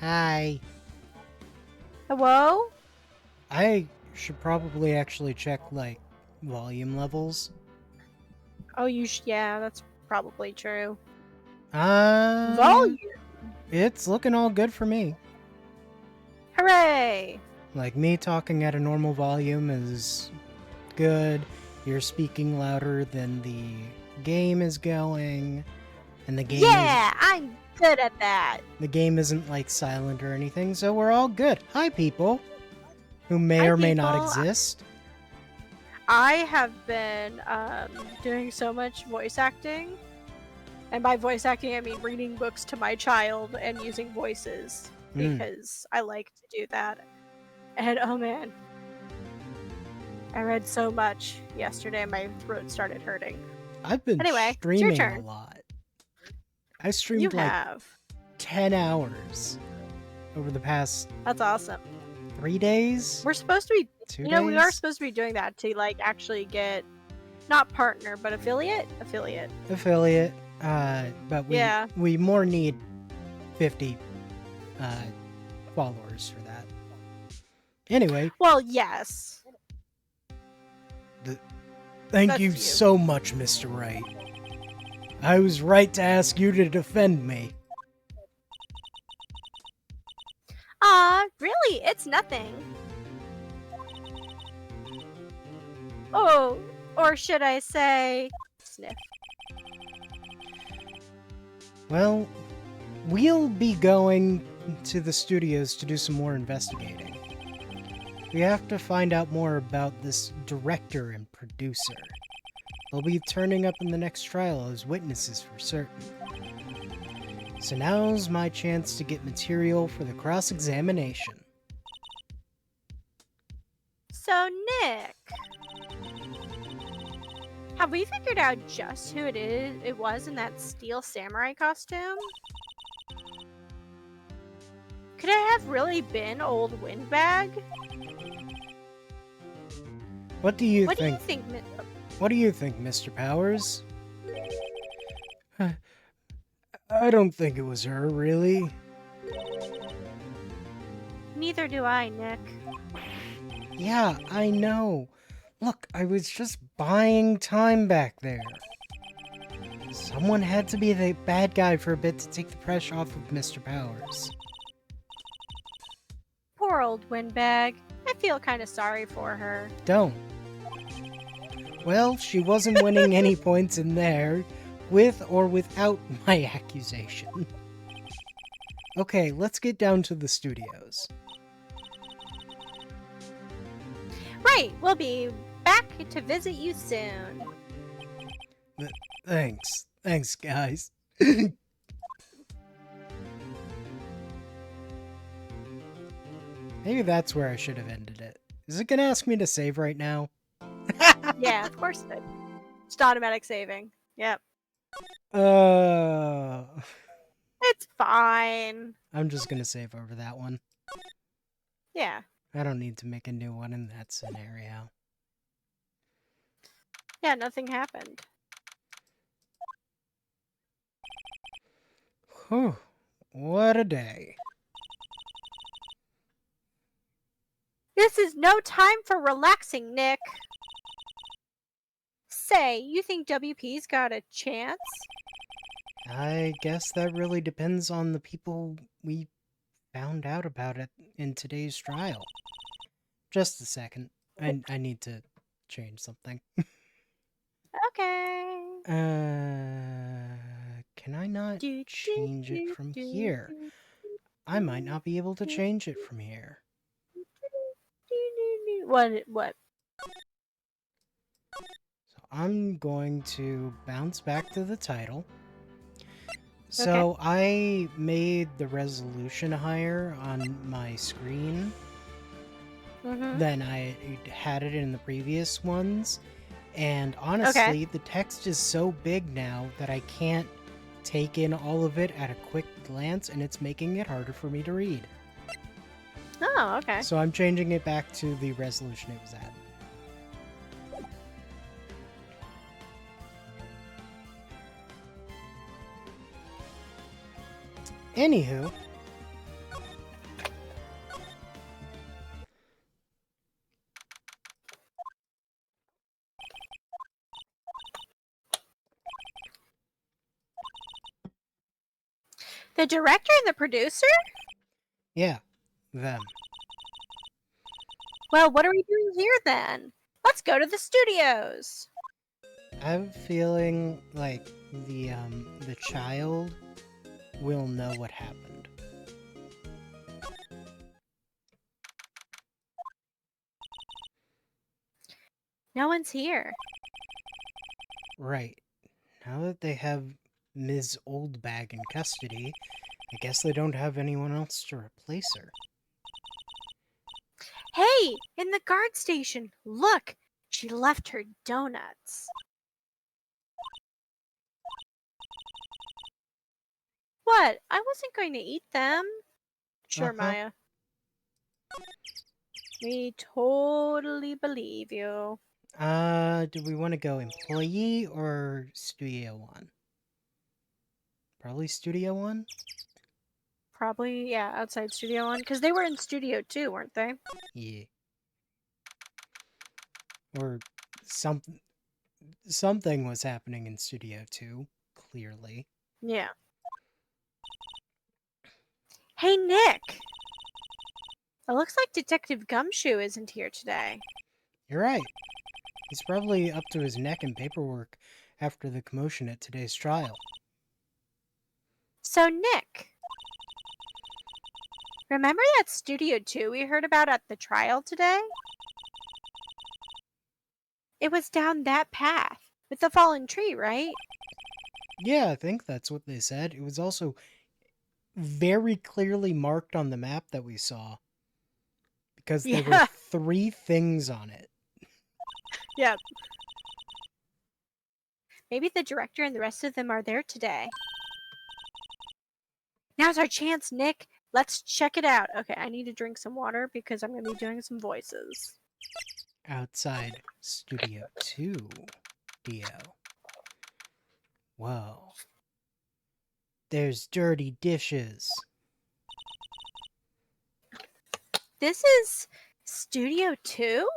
Hi. Hello? I should probably actually check, like, volume levels. Oh, yeah, that's probably true. Uh, Volume! it's looking all good for me. Hooray! Like, me talking at a normal volume is good. You're speaking louder than the game is going, and Yeah, I'm good at that. the game isn't like silent or anything, so we're all good. Hi, people who may Hi, or may not people. exist. I have been doing so much voice acting. And by voice acting, I mean reading books to my child and using voices because I like to do that. And oh man, I read so much yesterday, my throat started hurting. I've been Anyway, it's your streaming a turn. lot. I You streamed like have. 10 hours over the past That's awesome. 3 days? We're supposed to be, 2 we are days? supposed to be doing that to like actually get not partner, but affiliate. Affiliate. But Yeah. we more need 50 followers for that. Anyway, Well, yes. thank That's you you. so much, Mr. Wright. I was right to ask you to defend me. Really? It's nothing. Oh, or should I say, sniff. Well, we'll be going to the studios to do some more investigating. We have to find out more about this director and producer. They'll be turning up in the next trial as witnesses for certain. So now's my chance to get material for the cross-examination. So, Nick, have we figured out just who it was in that steel samurai costume? Could it have really been old Windbag? What do you What do you think? think? What do you think, Mr. Powers? I don't think it was her, really. Neither do I, Nick. Yeah, I know. Look, I was just buying time back there. Someone had to be the bad guy for a bit to take the pressure off of Mr. Powers. Poor old Windbag. I feel kind of sorry for her. Don't. Well, she wasn't winning any points in there, with or without my accusation. Okay, let's get down to the studios. Right, we'll be back to visit you soon. Thanks. Thanks, guys. Maybe that's where I should have ended it. Is it gonna ask me to save right now? Yeah, of course it. Just automatic saving. Yep. Uh, It's fine. I'm just gonna save over that one. Yeah. I don't need to make a new one in that scenario. Yeah, nothing happened. Whew, what a day. This is no time for relaxing, Nick. Say, you think WP's got a chance? I guess that really depends on the people we found out about it in today's trial. Just a second. I need to change something. Okay. Can I not change it from here? I might not be able to change it from here. What? So I'm going to bounce back to the title. So I made the resolution higher on my screen than I had it in the previous ones. And honestly, the text is so big now that I can't take in all of it at a quick glance, and it's making it harder for me to read. Oh, okay. So I'm changing it back to the resolution it was at. Anywho, The director and the producer? Yeah, them. Well, what are we doing here then? Let's go to the studios. I have a feeling like the child will know what happened. No one's here. Right. Now that they have Ms. Oldbag in custody, I guess they don't have anyone else to replace her. Hey, in the guard station, look! She left her donuts. What? I wasn't going to eat them. Sure, Uh-huh. Maya. We totally believe you. Do we want to go employee or Studio One? Probably Studio One? Probably, yeah, outside Studio One. Because they were in Studio 2, weren't they? Yeah. Or something was happening in Studio 2, clearly. Yeah. Hey, Nick! It looks like Detective Gumshoe isn't here today. You're right. He's probably up to his neck in paperwork after the commotion at today's trial. So, Nick, remember that Studio 2 we heard about at the trial today? It was down that path with the fallen tree, right? Yeah, I think that's what they said. It was also very clearly marked on the map that we saw because there were Yeah. 3 things on it. Yeah. Maybe the director and the rest of them are there today. Now's our chance, Nick. Let's check it out. Okay, I need to drink some water because I'm going to be doing some voices. Outside Studio 2, Dio. Whoa. There's dirty dishes. This is Studio 2?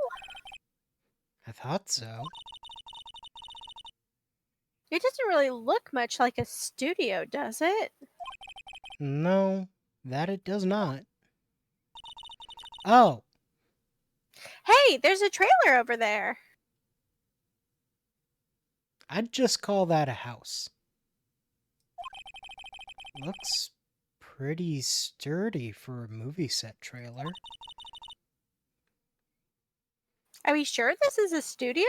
I thought so. It doesn't really look much like a studio, does it? No, that it does not. Oh, Hey, there's a trailer over there. I'd just call that a house. Looks pretty sturdy for a movie set trailer. Are we sure this is a studio?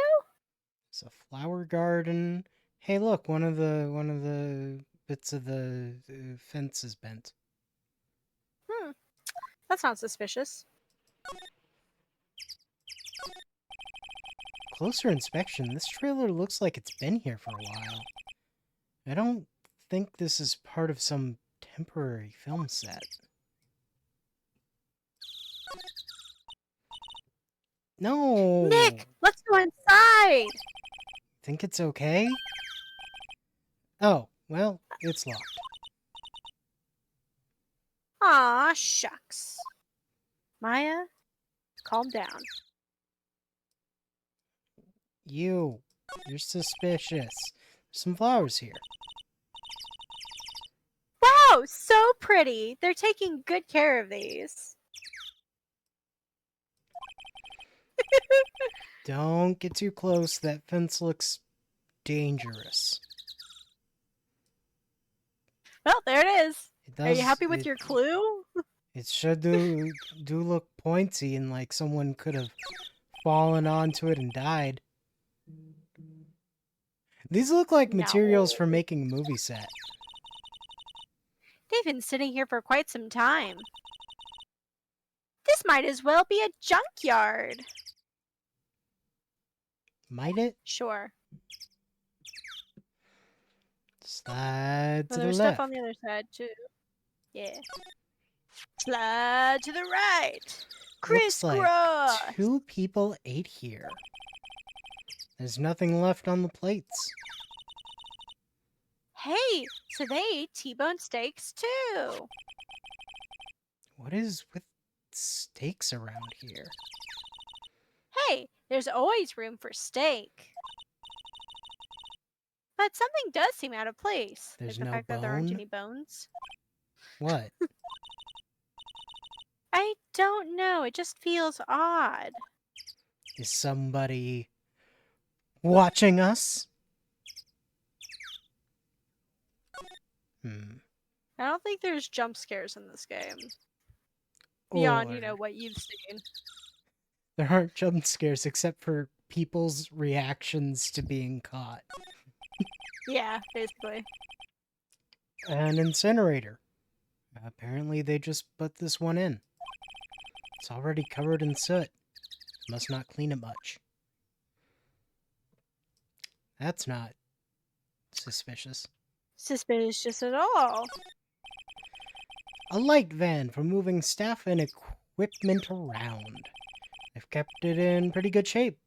It's a flower garden. Hey, look, one of the bits of the fence is bent. That's not suspicious. Closer inspection, this trailer looks like it's been here for a while. I don't think this is part of some temporary film set. No! Nick, let's go inside. Think it's okay? Oh, well, it's locked. Aw, shucks. Maya, calm down. You're suspicious. There's some flowers here. Wow, so pretty. They're taking good care of these. Don't get too close. That fence looks dangerous. Well, there it is. It Are you does. happy with your clue? It should do look pointy and like someone could have fallen onto it and died. These look like materials for No. making a movie set. They've been sitting here for quite some time. This might as well be a junkyard. Might it? Sure. Slide Well, to the there's left. stuff on the other side, too. Yeah. Slide to the right. Looks like Crisscross. 2 people ate here. There's nothing left on the plates. Hey, so they ate T-bone steaks, too. What is with steaks around here? Hey, there's always room for steak. But something does seem out of place. There's like the no fact that there aren't bone? any bones. What? I don't know. It just feels odd. Is somebody watching us? Hmm. I don't think there's jump scares in this game. Or Beyond, what you've seen. there aren't jump scares except for people's reactions to being caught. Yeah, basically. An incinerator. Apparently they just put this one in. It's already covered in soot. Must not clean it much. That's not suspicious. Suspicious at all. A light van for moving staff and equipment around. They've kept it in pretty good shape.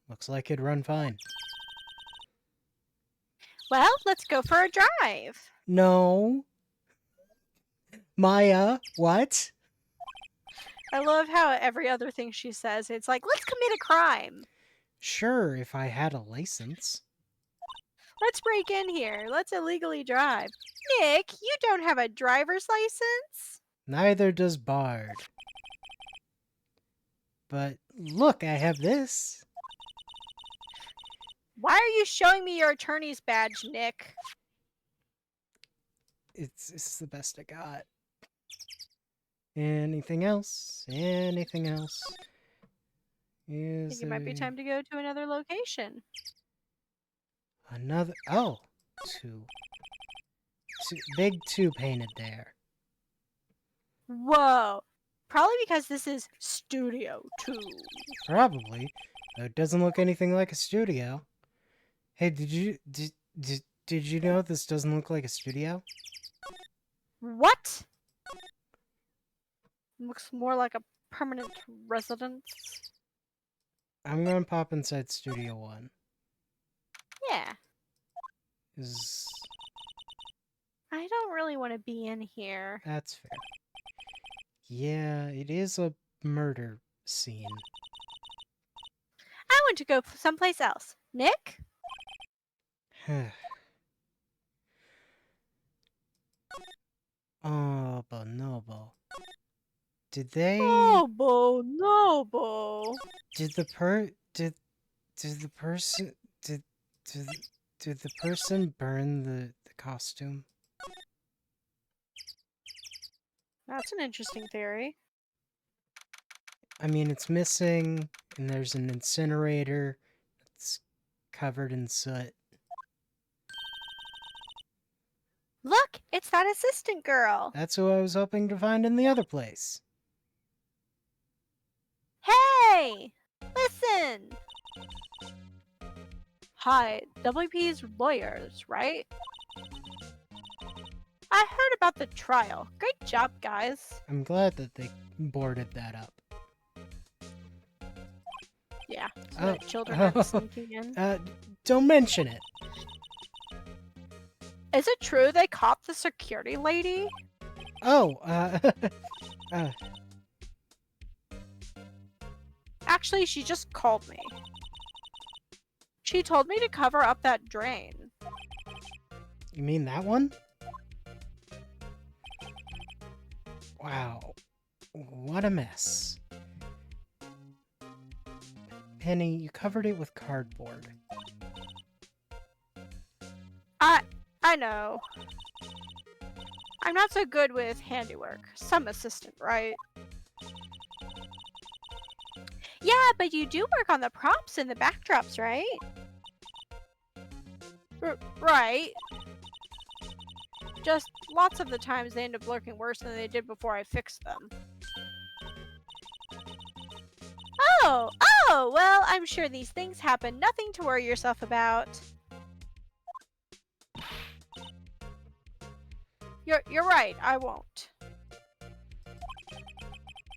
Looks like it'd run fine. Well, let's go for a drive. No. Maya, what? I love how every other thing she says, it's like, let's commit a crime. Sure, if I had a license. Let's break in here. Let's illegally drive. Nick, you don't have a driver's license? Neither does Bard. But look, I have this. Why are you showing me your attorney's badge, Nick? It's the best I got. Anything else? Anything else? I think it might be time to go to another location. Another... Oh! Two. Big two painted there. Whoa. Probably because this is Studio 2. Probably. Though it doesn't look anything like a studio. Hey, did you know this doesn't look like a studio? What? Looks more like a permanent residence. I'm gonna pop inside Studio 1. Yeah. Is... I don't really want to be in here. That's fair. Yeah, it is a murder scene. I want to go someplace else. Nick? Oh, bonobo. Did they... Oh, bonobo. Did the person... Did the person burn the costume? That's an interesting theory. I mean, it's missing, and there's an incinerator that's covered in soot. Look, it's that assistant girl. That's who I was hoping to find in the other place. Hey! Listen! Hi, WP's lawyers, right? I heard about the trial. Great job, guys. I'm glad that they boarded that up. Yeah, so that children aren't sneaking in. Don't mention it. Is it true they caught the security lady? Oh, Actually, she just called me. She told me to cover up that drain. you mean that one? Wow. What a mess. Penny, you covered it with cardboard. I know. I'm not so good with handiwork. Some assistant, right? Yeah, but you do work on the props and the backdrops, right? Right. Just lots of the times they end up looking worse than they did before I fixed them. Oh, well, I'm sure these things happen. Nothing to worry yourself about. You're right, I won't.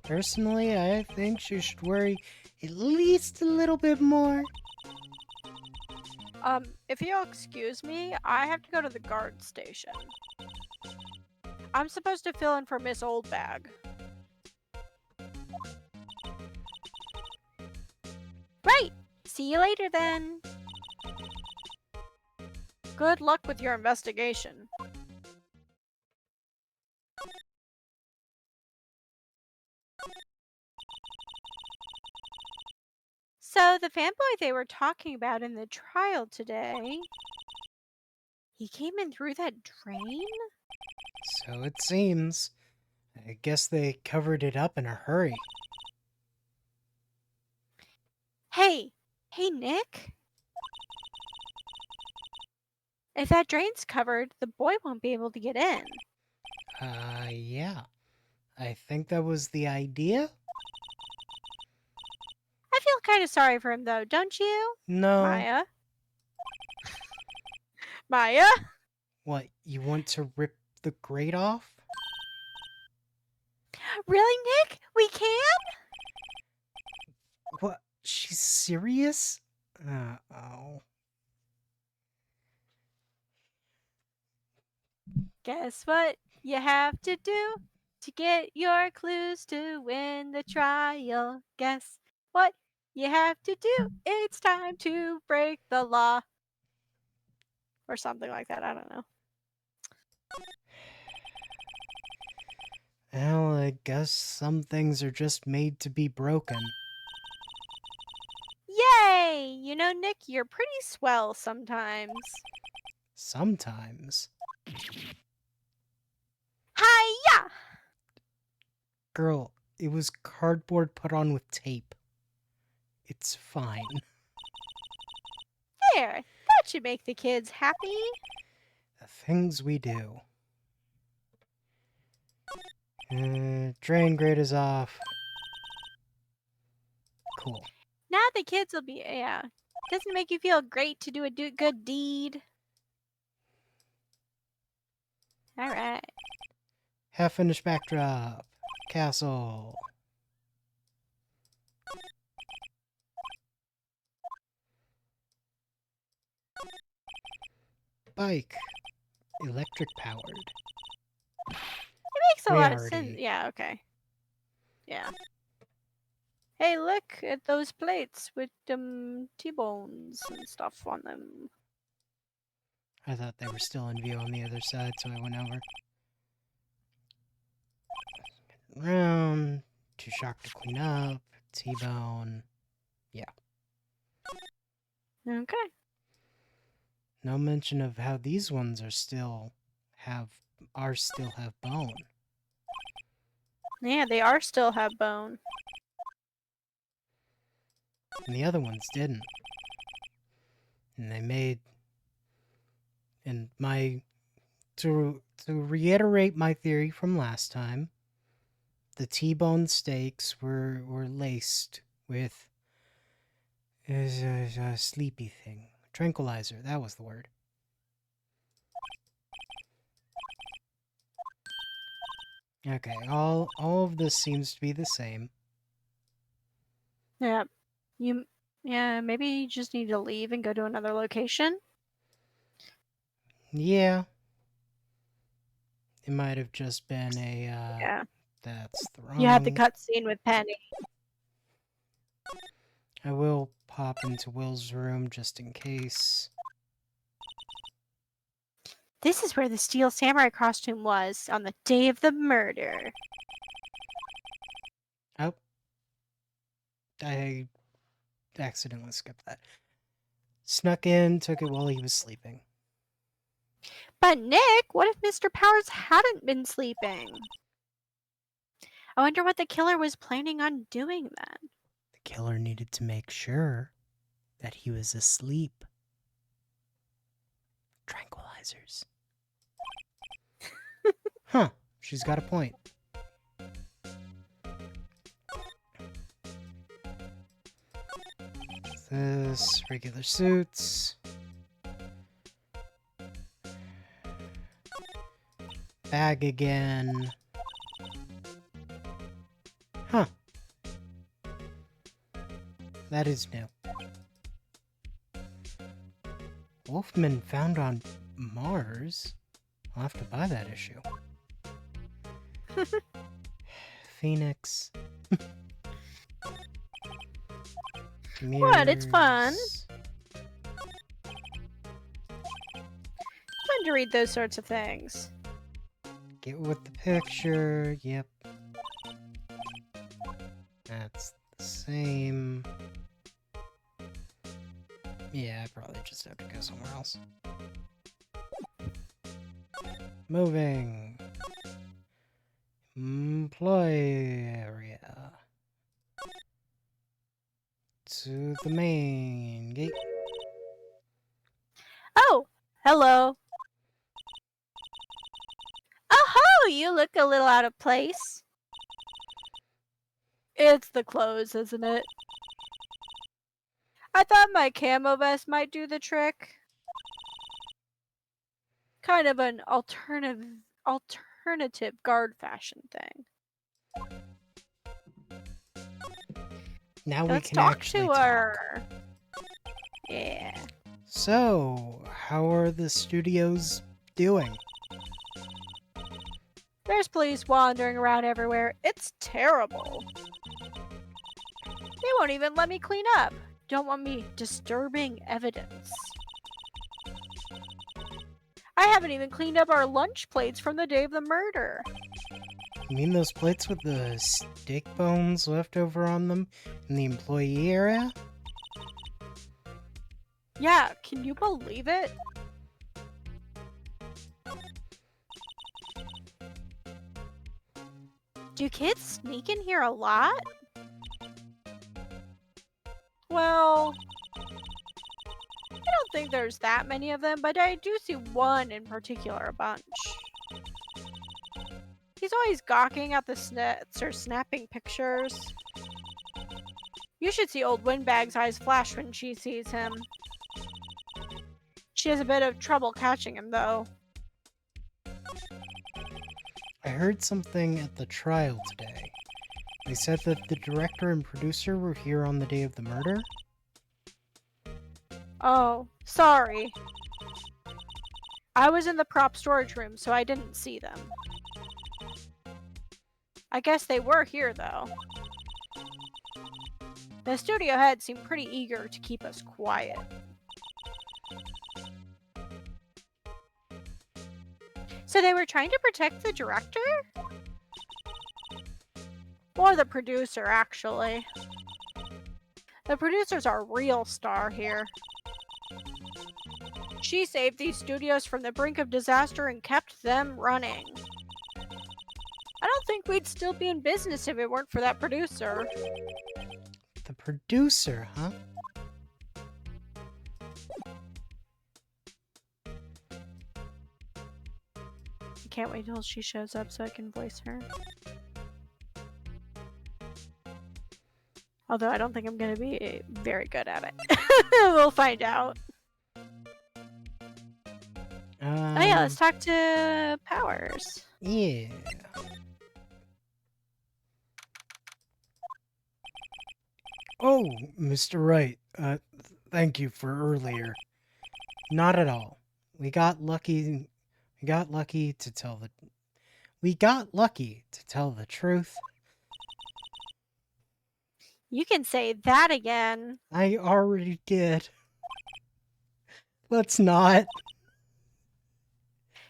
Personally, I think you should worry at least a little bit more. If you'll excuse me, I have to go to the guard station. I'm supposed to fill in for Miss Oldbag. Right! See you later then. Good luck with your investigation. So the fanboy they were talking about in the trial today, he came in through that drain? So it seems. I guess they covered it up in a hurry. Hey, hey Nick. If that drain's covered, the boy won't be able to get in. Yeah. I think that was the idea? I feel kind of sorry for him though, don't you? No. Maya? Maya? What, you want to rip the grate off? Really, Nick? We can? What? She's serious? Uh-oh. Guess what you have to do to get your clues to win the trial? Guess what you have to do? It's time to break the law. Or something like that, I don't know. Well, I guess some things are just made to be broken. Yay! You know, Nick, you're pretty swell sometimes. Sometimes. Hiya! Girl, it was cardboard put on with tape. It's fine. There, that should make the kids happy. The things we do. Drain grate is off. Cool. Now the kids will be, yeah. Doesn't it make you feel great to do a good deed? Alright. Half-finished backdrop. Castle. Bike. Electric powered. It makes a We lot of already- sense. Yeah, okay. Yeah. Hey, look at those plates with T-bones and stuff on them. I thought they were still in view on the other side, so I went over. Round. Too shocked to clean up. T-bone. Okay. No mention of how these ones are still have bone. Yeah, they are still have bone. And the other ones didn't. And they made to reiterate my theory from last time, the T-bone steaks were laced with a sleepy thing. Tranquilizer, that was the word. Okay, all of this seems to be the same. Yeah. Yeah, maybe you just need to leave and go to another location. Yeah. It might have just been a, Yeah. that's the wrong... You had the cutscene with Penny. I will pop into Will's room just in case. This is where the steel samurai costume was on the day of the murder. Oh. I accidentally skipped that. Snuck in, took it while he was sleeping. But Nick, what if Mr. Powers hadn't been sleeping? I wonder what the killer was planning on doing then. The killer needed to make sure that he was asleep. Tranquilizers. Huh, she's got a point. This, regular suits. Bag again. Huh. That is new. Wolfman found on Mars? I'll have to buy that issue. Phoenix. What? It's fun. Mirrors. Fun to read those sorts of things. Get with the picture. Yep. That's the same. Yeah, I probably just have to go somewhere else. Moving. Employee area. To the main gate. Oh, hello. Oh, you look a little out of place. It's the clothes, isn't it? I thought my camo vest might do the trick. Kind of an alternative guard fashion thing. Now we Let's can talk actually to talk. her. Yeah. So, how are the studios doing? There's police wandering around everywhere. It's terrible. They won't even let me clean up. Don't want me disturbing evidence. I haven't even cleaned up our lunch plates from the day of the murder. You mean those plates with the steak bones left over on them in the employee area? Yeah, can you believe it? Do kids sneak in here a lot? Well, I don't think there's that many of them, but I do see one in particular a bunch. He's always gawking at the snits or snapping pictures. You should see old Windbag's eyes flash when she sees him. She has a bit of trouble catching him, though. I heard something at the trial today. They said that the director and producer were here on the day of the murder? Oh, sorry. I was in the prop storage room, so I didn't see them. I guess they were here, though. The studio head seemed pretty eager to keep us quiet. So they were trying to protect the director? Or the producer, actually. The producer's our real star here. She saved these studios from the brink of disaster and kept them running. I don't think we'd still be in business if it weren't for that producer. The producer, huh? I can't wait till she shows up so I can voice her. Although I don't think I'm gonna be very good at it. We'll find out. Oh yeah, let's talk to Powers. Yeah. Oh, Mr. Wright, thank you for earlier. Not at all. We got lucky to tell the truth. You can say that again. I already did. Let's not.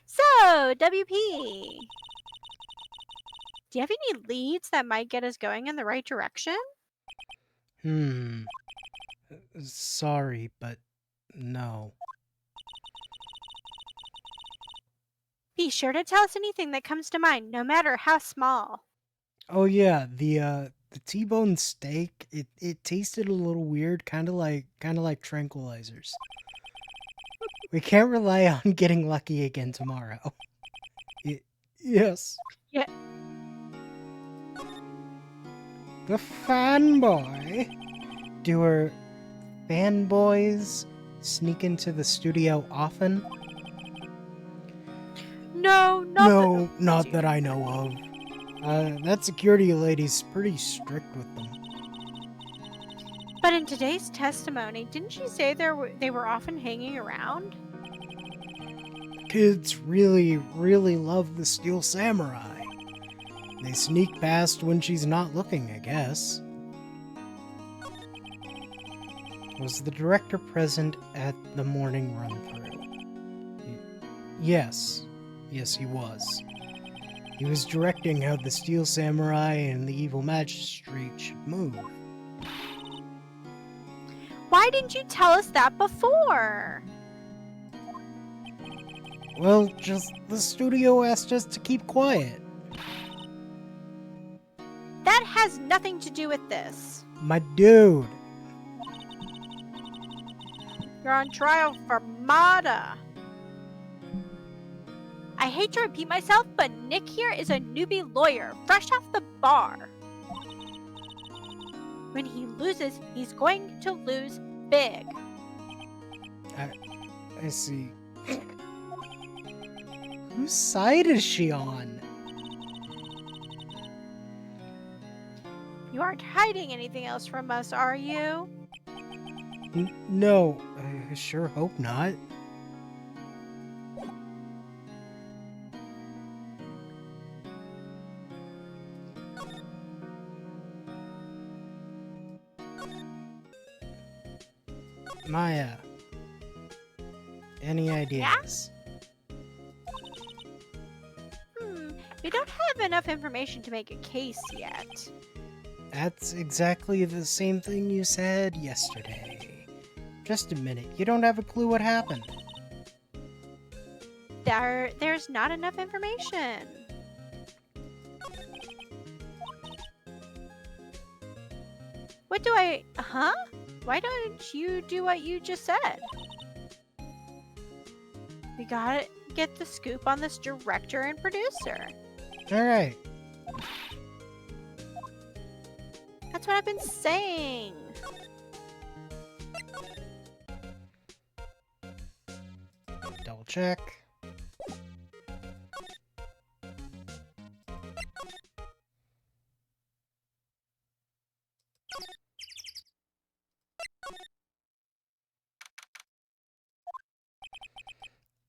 So, WP. Do you have any leads that might get us going in the right direction? Sorry, but no. Be sure to tell us anything that comes to mind, no matter how small. Oh yeah, the T-bone steak, it tasted a little weird, kind of like tranquilizers. We can't rely on getting lucky again tomorrow. Yes. Yeah. The fanboy. Do her fanboys sneak into the studio often? No, not that I know of. That security lady's pretty strict with them. But in today's testimony, didn't she say they were often hanging around? Kids really love the Steel Samurai. They sneak past when she's not looking, I guess. Was the director present at the morning run-through? Yes, he was. He was directing how the Steel Samurai and the Evil Magistrate should move. Why Why didn't you tell us that before? Well, just the studio asked us to keep quiet. That has nothing to do with this. My dude. You're on trial for murder. I hate to repeat myself, but Nick here is a newbie lawyer, fresh off the bar. When he loses, he's going to lose big. I see. Whose side is she on? You aren't hiding anything else from us, are you? No, I sure hope not. Maya, any ideas? We don't have enough information to make a case yet. That's exactly the same thing you said yesterday. Just a minute, you don't have a clue what happened. There's not enough information. What do I... Huh? Why don't you do what you just said? We gotta get the scoop on this director and producer. Alright. That's what I've been saying. Double check.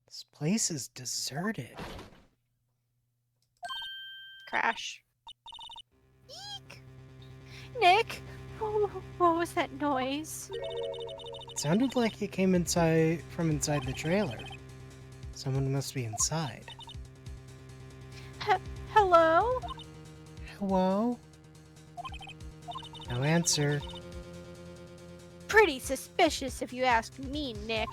This place is deserted. Crash. Eek! Nick! What was that noise? It sounded like it came from inside the trailer. Someone must be inside. Hello? Hello? No answer. Pretty suspicious if you ask me, Nick.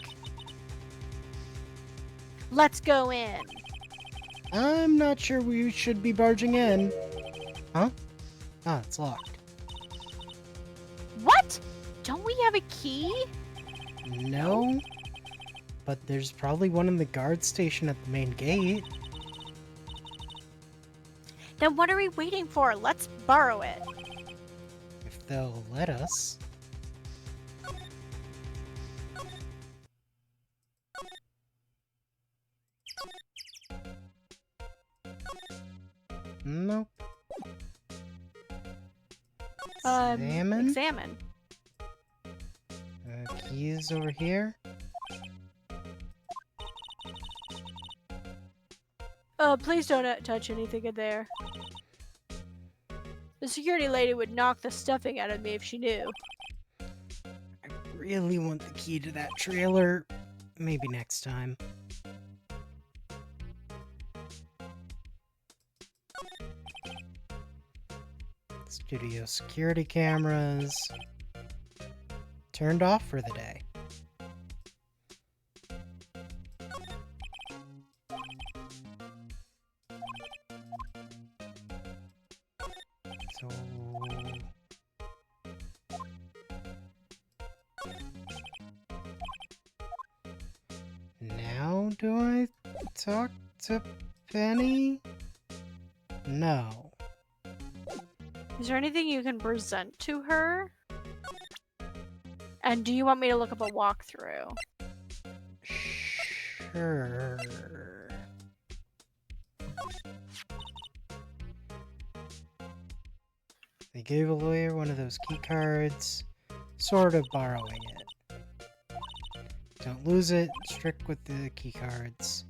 Let's go in. I'm not sure we should be barging in. Huh? Ah, it's locked. What? Don't we have a key? No. But there's probably one in the guard station at the main gate. Then what are we waiting for? Let's borrow it. If they'll let us. Nope. Examine. Keys over here. Please don't touch anything in there. The security lady would knock the stuffing out of me if she knew. I really want the key to that trailer. Maybe next time. Studio security cameras turned off for the day. So now do I talk to Penny? No. Is there anything you can present to her? And do you want me to look up a walkthrough? Sure. They gave a lawyer one of those key cards, sort of borrowing it. Don't lose it, strict with the key cards.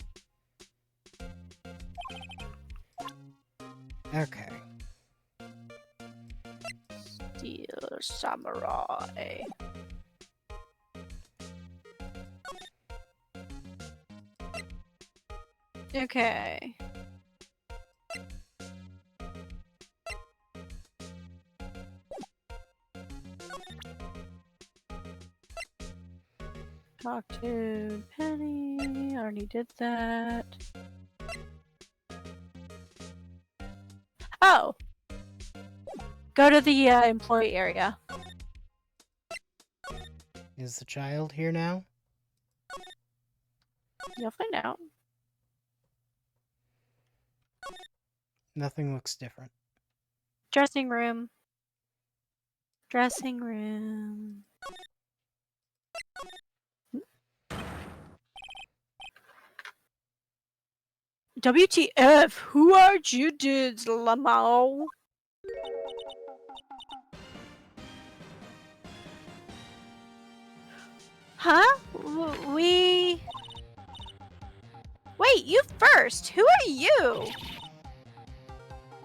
Okay. Steel Samurai. Okay. Talk to Penny. Already did that. Oh! Go to the employee area. Is the child here now? You'll find out. Nothing looks different. Dressing room. Dressing room. WTF? Who are you dudes, Lamau? Huh? We... Wait, you first! Who are you?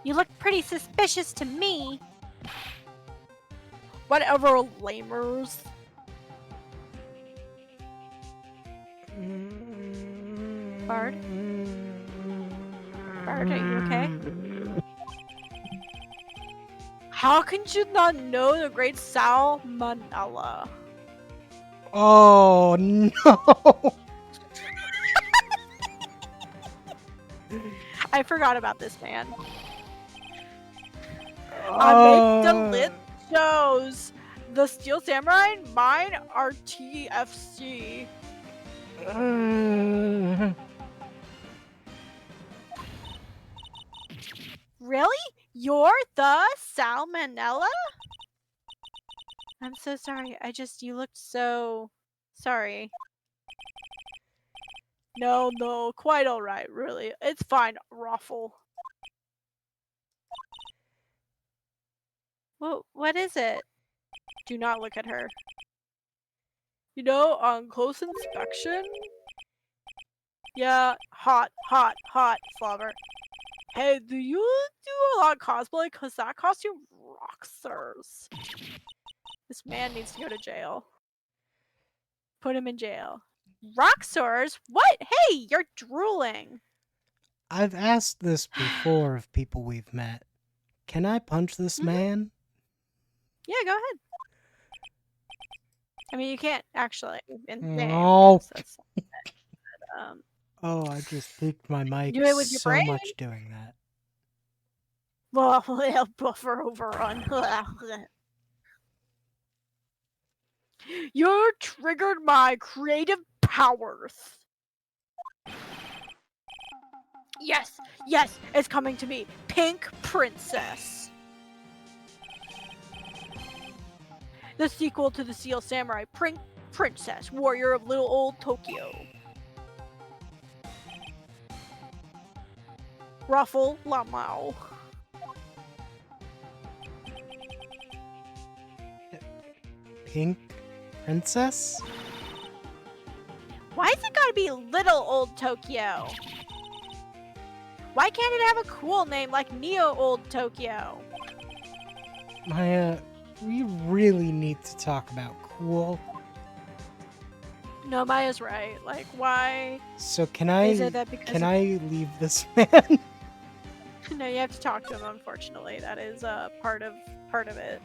You look pretty suspicious to me. Whatever, lamers. Bard? Bard, are you okay? How can you not know the great salmonella? Oh no! I forgot about this man. I make the lit shows. The Steel Samurai, mine are TFC. Really? You're the salmonella? I'm so sorry. You looked so sorry. No, quite alright, really. It's fine, Ruffle. What is it? Do not look at her. You know, on close inspection? Yeah, hot, Slobber. Hey, do you do a lot of cosplay? Cause that costume rocks, sirs. This man needs to go to jail. Put him in jail. Roxors? What? Hey, you're drooling. I've asked this before of people we've met. Can I punch this man? Yeah, go ahead. I mean, you can't actually. No. That's, Oh, I just peaked my mic do it with your so brain. much doing that. Well, buffer overrun. You triggered my creative powers. Yes, it's coming to me. Pink Princess. The sequel to the Steel Samurai, Pink Princess, Warrior of Little Old Tokyo. Ruffle Lamau. Pink Princess? Why's it gotta be Little Old Tokyo? Why can't it have a cool name like Neo Old Tokyo? Maya, we really need to talk about cool. No, Maya's right. Like, why? So can Is it that because can I leave this man? No, you have to talk to him. Unfortunately, that is part of it.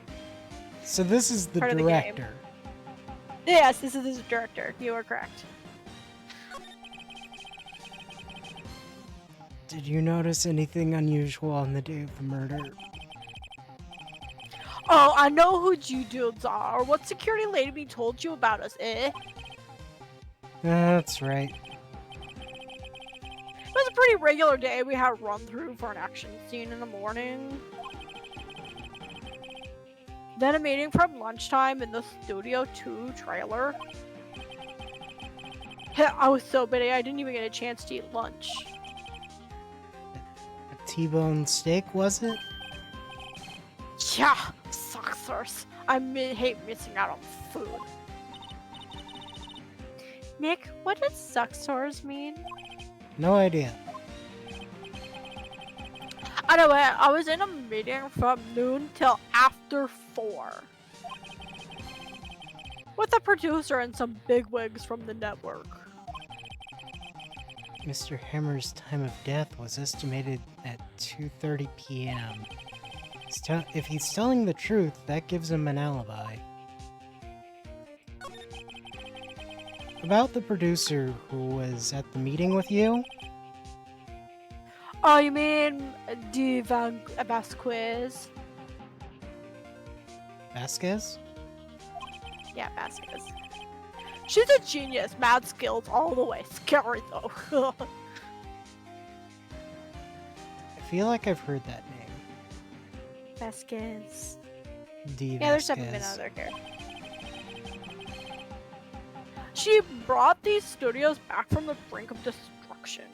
So this is the Part of the director. Yes, this is the director. You are correct. Did you notice anything unusual on the day of the murder? Oh, I know who you dudes are. What security lady told you about us, eh? That's right. It was a pretty regular day. We had a run through for an action scene in the morning. Then a meeting from lunchtime in the Studio 2 trailer. I was so busy I didn't even get a chance to eat lunch. A T-bone steak, was it? Yeah, suckers. I hate missing out on food. Nick, what does suckers mean? No idea. Anyway, I was in a meeting from noon till after 4. With a producer and some bigwigs from the network. Mr. Hammer's time of death was estimated at 2:30 p.m. If he's telling the truth, that gives him an alibi. About the producer who was at the meeting with you? Oh, you mean Vasquez? Vasquez? Yeah, Vasquez. She's a genius. Mad skills all the way. Scary though. I feel like I've heard that name. Vasquez. D. Yeah, there's Vasquez. definitely been another character. She brought these studios back from the brink of destruction.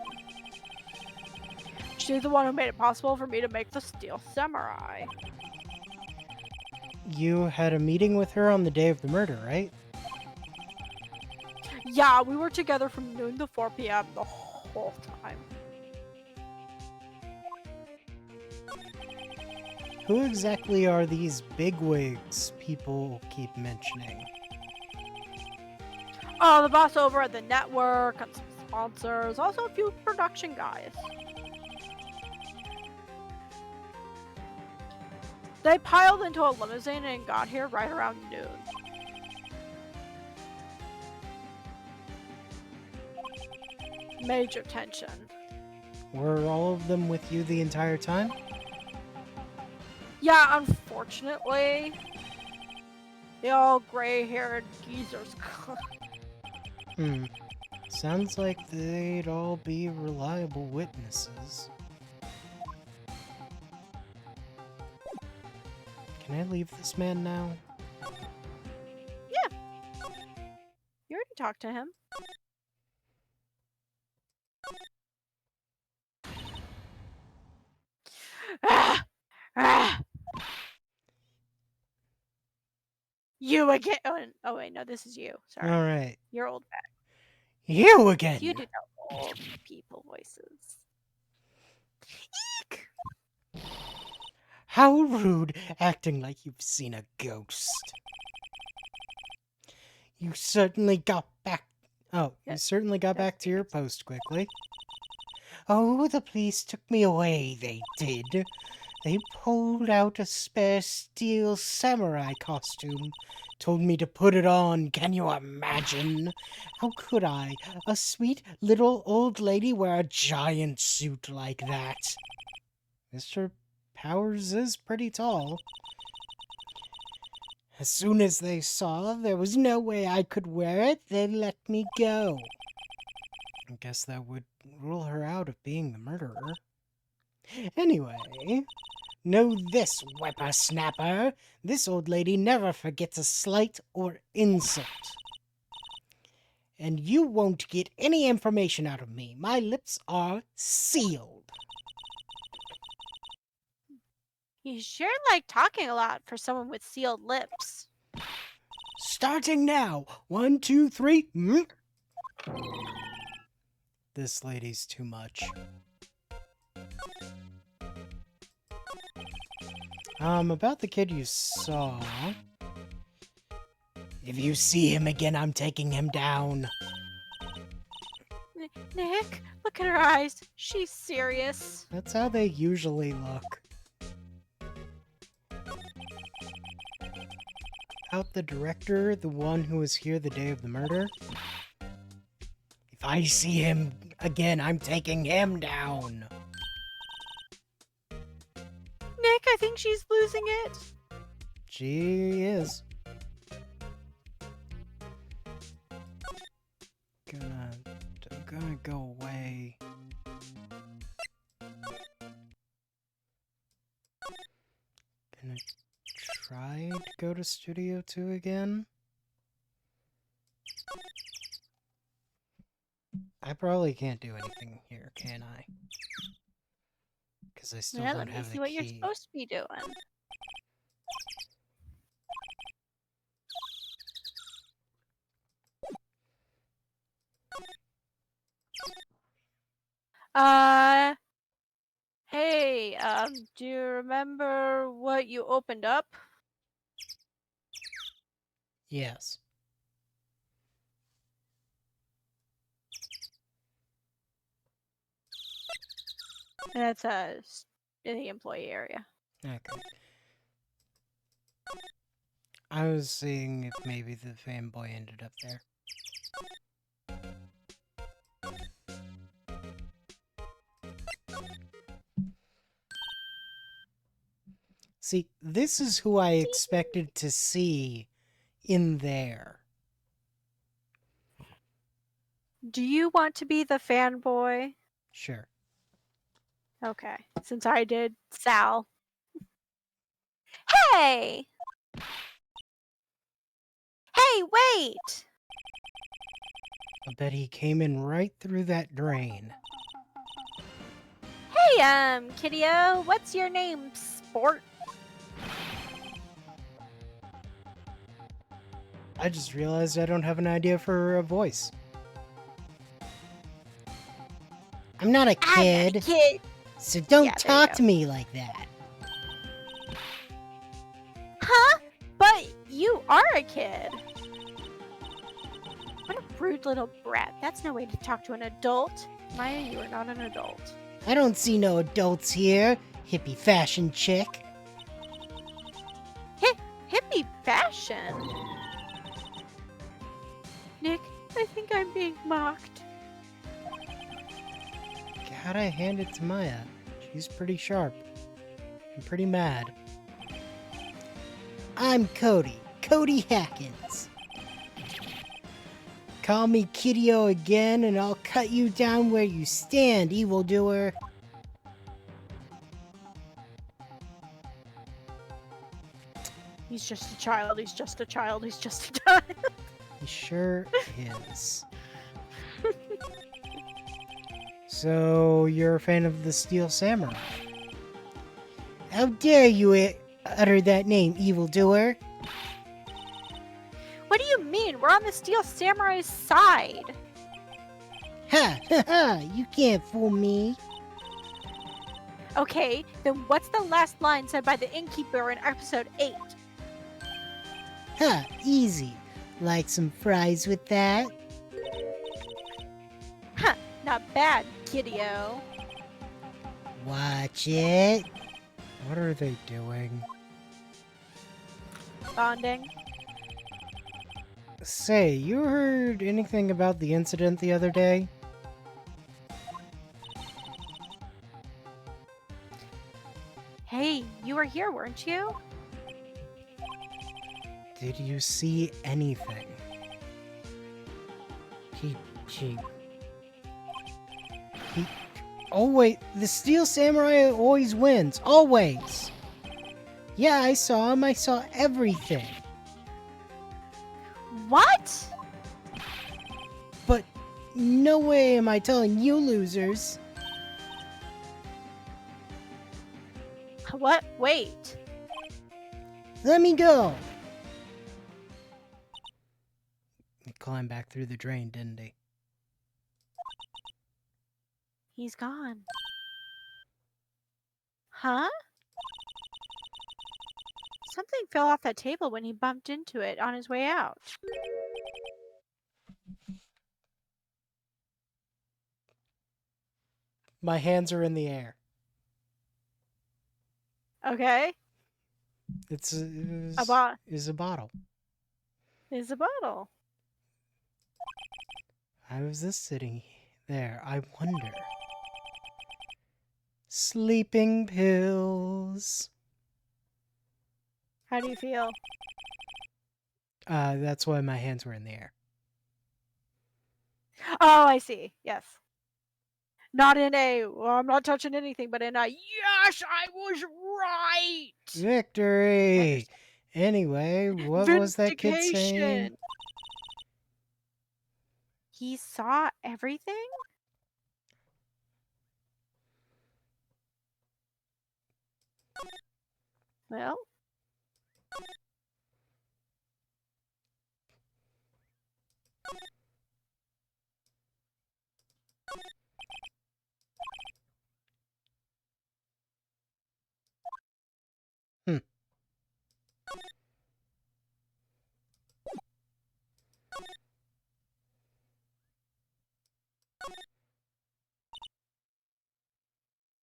She's the one who made it possible for me to make the Steel Samurai. You had a meeting with her on the day of the murder, right? Yeah, we were together from noon to 4 p.m. the whole time. Who exactly are these bigwigs people keep mentioning? Oh, the boss over at the network, and some sponsors, also a few production guys. They piled into a limousine and got here right around noon. Major tension. Were all of them with you the entire time? Yeah, unfortunately. The all gray-haired geezers. Sounds like they'd all be reliable witnesses. Can I leave this man now? Yeah. You already talked to him. Ah! Ah! You again. Oh, wait, no, this is you. Sorry. Alright. You're old back. You again! You do know old people voices. Eek! How rude, acting like you've seen a ghost. You certainly got back... Oh, Yeah, you certainly got that's back to your post quickly. Oh, the police took me away, they did. They pulled out a spare steel samurai costume. Told me to put it on, can you imagine? How could I, a sweet little old lady, wear a giant suit like that? Mr. Powers is pretty tall. As soon as they saw there was no way I could wear it, they let me go. I guess that would rule her out of being the murderer. Anyway, know this, whippersnapper. This old lady never forgets a slight or insult. And you won't get any information out of me. My lips are sealed. You sure like talking a lot for someone with sealed lips. Starting now. 1, 2, 3. This lady's too much. About the kid you saw. If you see him again, I'm taking him down. Nick, look at her eyes. She's serious. That's how they usually look. About the director, the one who was here the day of the murder. If I see him again, I'm taking him down. Nick, I think she's losing it. She is. I'm gonna go away. Gonna try to go to Studio 2 again. I probably can't do anything here, can I? Because I still Yeah, don't let me have see the what key. you're supposed to be doing. Hey, do you remember what you opened up? Yes. And that's in the employee area. Okay. I was seeing if maybe the fanboy ended up there. See, this is who I expected to see in there. Do you want to be the fanboy? Sure. Okay, since I did Sal. Hey! Hey, wait! I bet he came in right through that drain. Hey, Kiddio, what's your name, sport? I just realized I don't have an idea for a voice. I'm not a I'm not a kid, kid. so don't Yeah, there you talk go. to me like that. Huh? But you are a kid. What a rude little brat. That's no way to talk to an adult. Maya, you are not an adult. I don't see no adults here, hippie fashion chick. Hippie fashion? Nick, I think I'm being mocked. Gotta hand it to Maya. She's pretty sharp. And pretty mad. I'm Cody. Cody Hackins. Call me Kiddio again and I'll cut you down where you stand, evildoer. He's just a child, he's just a child, he's just a child. He sure is. So, you're a fan of the Steel Samurai? How dare you utter that name, evildoer? What do you mean? We're on the Steel Samurai's side. Ha ha ha! You can't fool me. Okay, then what's the last line said by the innkeeper in episode 8? Ha! Easy. Like some fries with that? Huh, not bad, kiddio. Watch it. What are they doing? Bonding. Say, you heard anything about the incident the other day? Hey, you were here, weren't you? Did you see anything? He... Oh wait, the Steel Samurai always wins. Always! Yeah, I saw him. I saw everything. What? But no way am I telling you losers. What? Wait. Let me go! He climbed back through the drain, didn't he? He's gone. Huh? Something fell off that table when he bumped into it on his way out. My hands are in the air. Okay. It's A a bottle. Is a bottle. How is this sitting there? I wonder. Sleeping pills. How do you feel? That's why my hands were in the air. Oh, I see. Yes. Not in a, well, I'm not touching anything, but in a, yes, I was right. Victory! Anyway, what was that kid saying? Vindication. He saw everything? Well, Hmm.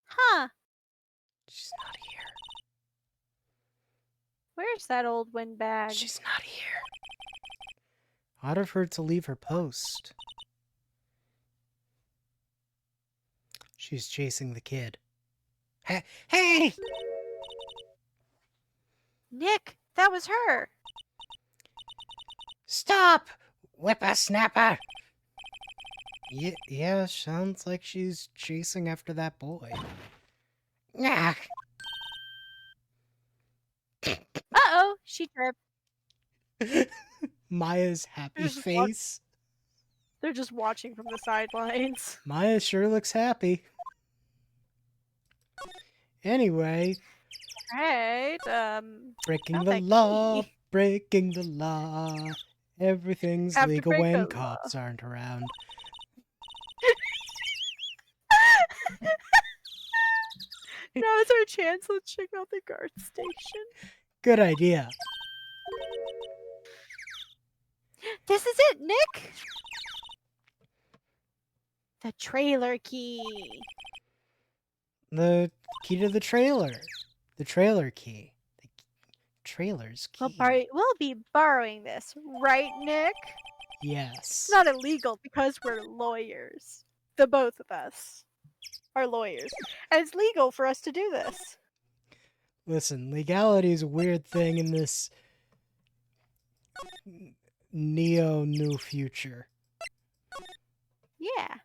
huh. She's not here. Where's that old windbag? She's not here. Odd of her to leave her post. She's chasing the kid. Hey! Nick, that was her. Stop, whippersnapper! Yeah, sounds like she's chasing after that boy. Ah. Uh-oh, she tripped. Maya's happy face. They're just watching from the sidelines. Maya sure looks happy. Anyway, Right, breaking found the that law, key. breaking the law. Everything's Have to legal break the when law. cops aren't around. Now's our chance. Let's check out the guard station. Good idea. This is it, Nick! The trailer key. The key to the trailer. The trailer key. The trailer's key. We'll be borrowing this, right, Nick? Yes. It's not illegal because we're lawyers. The both of us are lawyers. And it's legal for us to do this. Listen, legality is a weird thing in this new future. Yeah.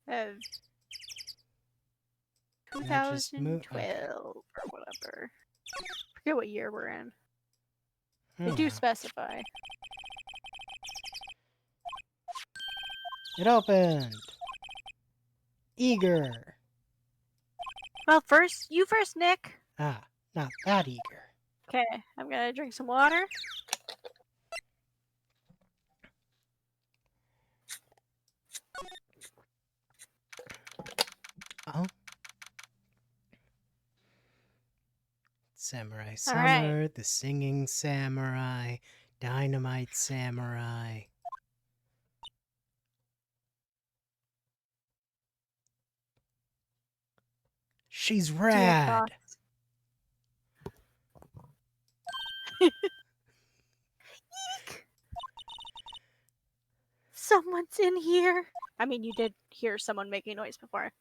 Of Now just move. 2012 or whatever. Forget what year we're in. They Oh, do well. specify. It opened. Eager. Well, you first, Nick. Ah, not that eager. Okay, I'm gonna drink some water. Oh. Samurai All Summer, right. the Singing Samurai, Dynamite Samurai. She's Do you have rad. thoughts? Eek! Someone's in here. I mean, you did hear someone making noise before.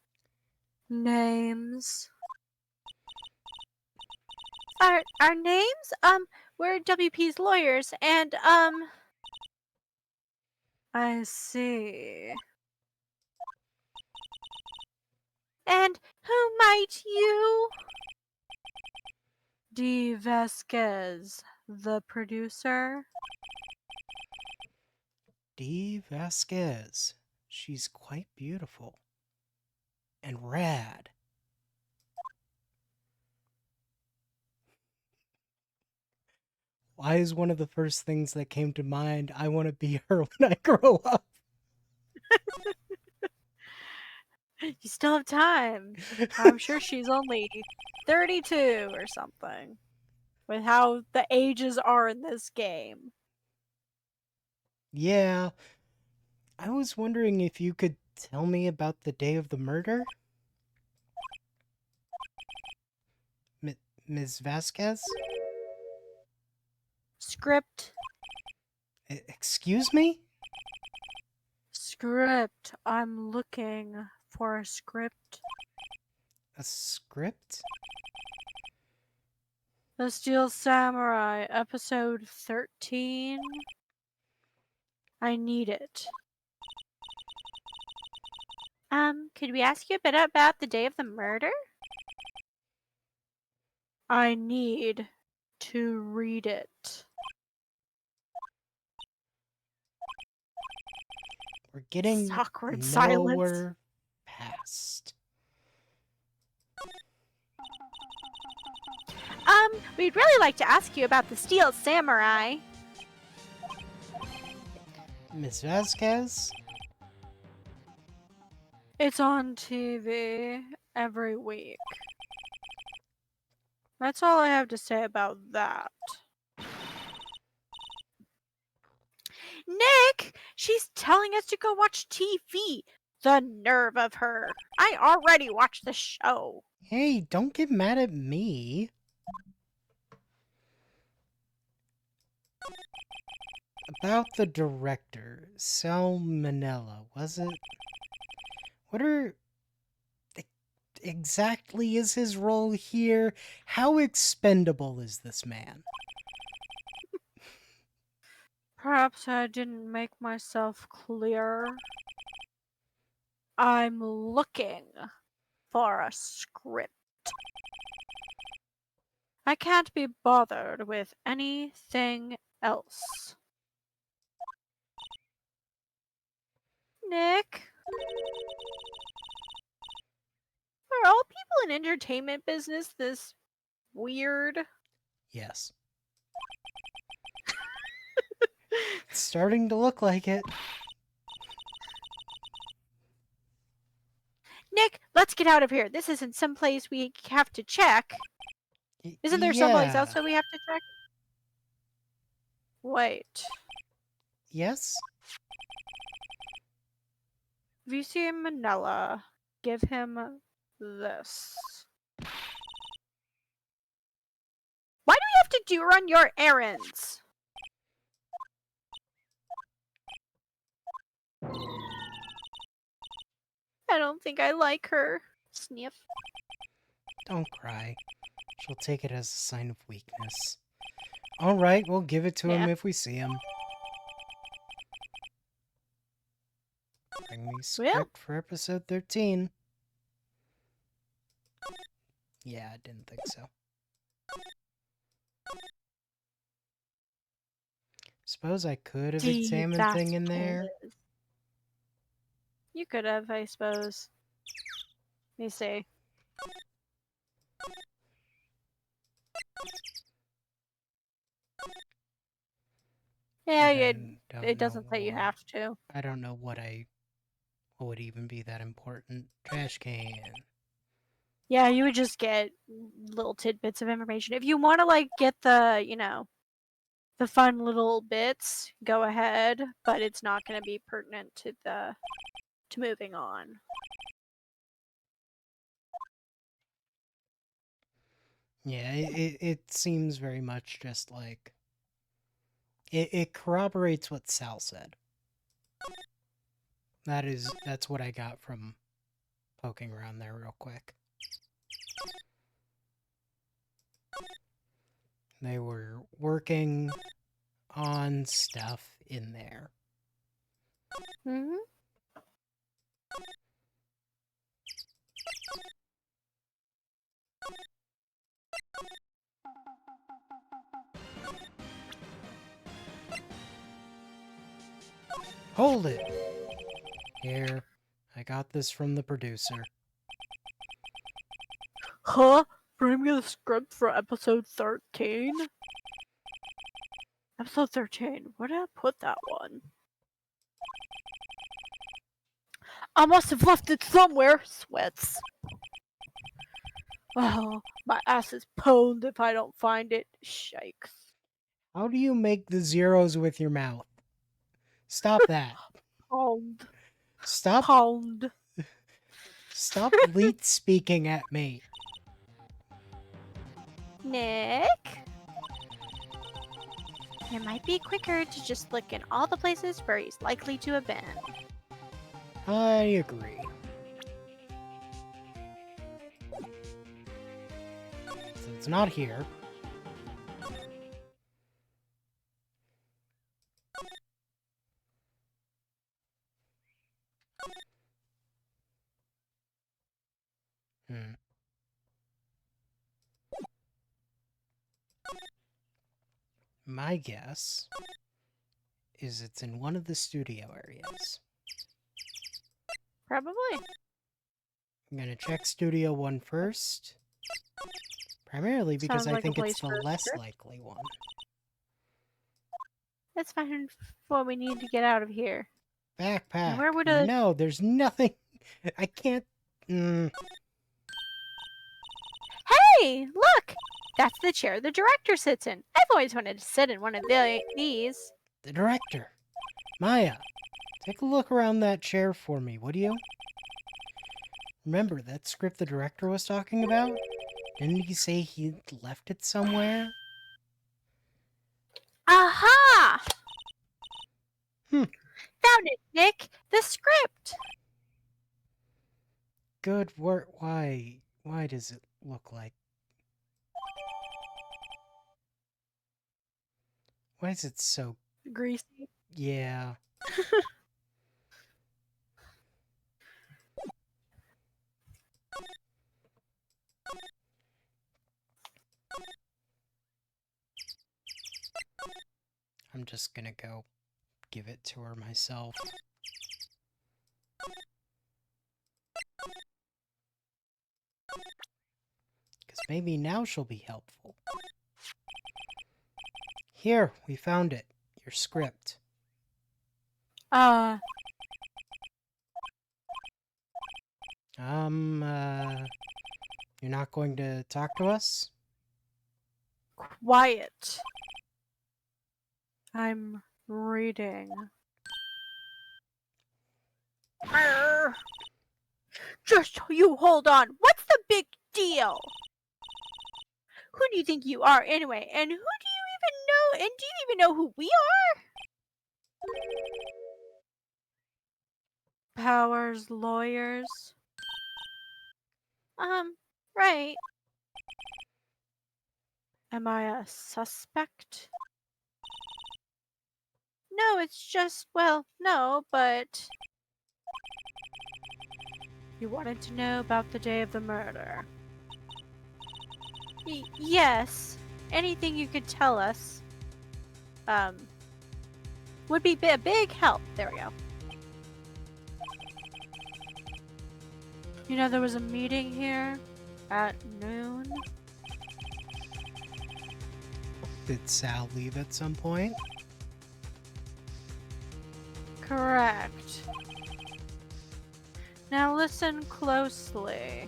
Names. Our names? We're WP's lawyers, and I see. And who might you? D. Vasquez, the producer. D. Vasquez. She's quite beautiful. And rad. Why is one of the first things that came to mind, I want to be her when I grow up? You still have time. I'm sure she's only 32 or something. With how the ages are in this game. Yeah. I was wondering if you could tell me about the day of the murder? Ms. Vasquez? Script. Excuse me? Script. I'm looking for a script. A script? The Steel Samurai, episode 13. I need it. Could we ask you a bit about the day of the murder? I need to read it. We're getting Awkward nowhere silence. past. We'd really like to ask you about the Steel Samurai. Ms. Vasquez? It's on TV every week. That's all I have to say about that. Nick! She's telling us to go watch TV. The nerve of her. I already watched the show. Hey, don't get mad at me. About the director, Salmonella, was it? What are... exactly is his role here? How expendable is this man? Perhaps I didn't make myself clear. I'm looking for a script. I can't be bothered with anything else. Nick, are all people in entertainment business this weird? Yes. It's starting to look like it. Nick, let's get out of here. This isn't someplace we have to check. Isn't there someplace else Yeah. that we have to check? Wait. Yes? If you see Manila, give him this. Why do we have to run your errands? I don't think I like her. Sniff. Don't cry. She'll take it as a sign of weakness. Alright, we'll give it to him Yeah. if we see him. Bring me Well. script for episode 13. Yeah, I didn't think so. Suppose I could have examined thing in there. You could have, I suppose. Let me see. Yeah, it doesn't say you have to. I don't know what would even be that important. Trash can. Yeah, you would just get little tidbits of information. If you want to, like, get the, the fun little bits, go ahead, but it's not going to be pertinent to moving on. Yeah, it seems very much just like it corroborates what Sal said. That's what I got from poking around there real quick. They were working on stuff in there. Mm-hmm. Hold it! Here, I got this from the producer. Huh? Bring me the script for episode 13? Episode 13. Where did I put that one? I must have left it somewhere. Sweats. Oh, my ass is pwned if I don't find it. Shikes. How do you make the zeros with your mouth? Stop that. Pound. Stop. Pound. Stop leet speaking at me. Nick? It might be quicker to just look in all the places where he's likely to have been. I agree. So it's not here. My guess is it's in one of the studio areas. Probably. I'm gonna check Studio 1 first. Primarily because Sounds I like think a it's place the for a less script. likely one. Let's find what we need to get out of here. Backpack. Where would No, there's nothing. I can't. Hey, look! That's the chair the director sits in. I've always wanted to sit in one of these. The director. Maya, take a look around that chair for me, would you? Remember that script the director was talking about? Didn't he say he'd left it somewhere? Aha! Hmm. Found it, Nick! The script! good work. Why? Why does it look like? Why is it so? Greasy. Yeah. I'm just gonna go give it to her myself. Because maybe now she'll be helpful. Here, we found it. Your script. Uh, You're not going to talk to us? quiet. I'm reading. Arr. Just you hold on. What's the big deal? Who do you think you are anyway? And who do you even know? And do you even know who we are? Powers lawyers. Right. Am I a suspect? No, it's just, well, no, but... You wanted to know about the day of the murder. Yes. Anything you could tell us, would be a big help. There we go. You know, there was a meeting here at noon. Did Sal leave at some point? Correct. Now listen closely.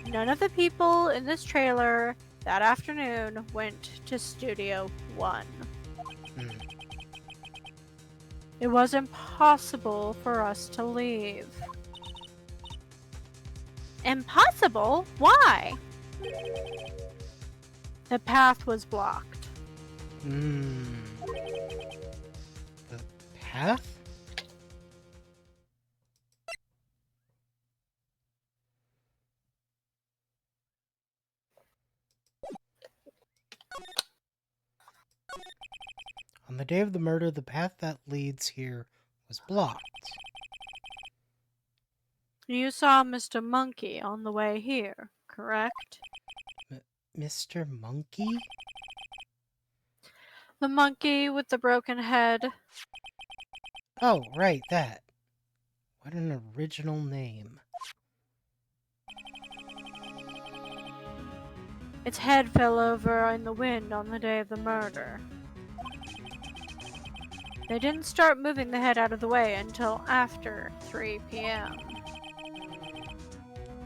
None of the people in this trailer that afternoon went to Studio 1. It was impossible for us to leave. Impossible? Why? The path was blocked. The path? On the day of the murder, the path that leads here was blocked. You saw Mr. Monkey on the way here, correct? Mr. Monkey? The monkey with the broken head. Oh, right, that. What an original name. Its head fell over in the wind on the day of the murder. They didn't start moving the head out of the way until after 3 p.m.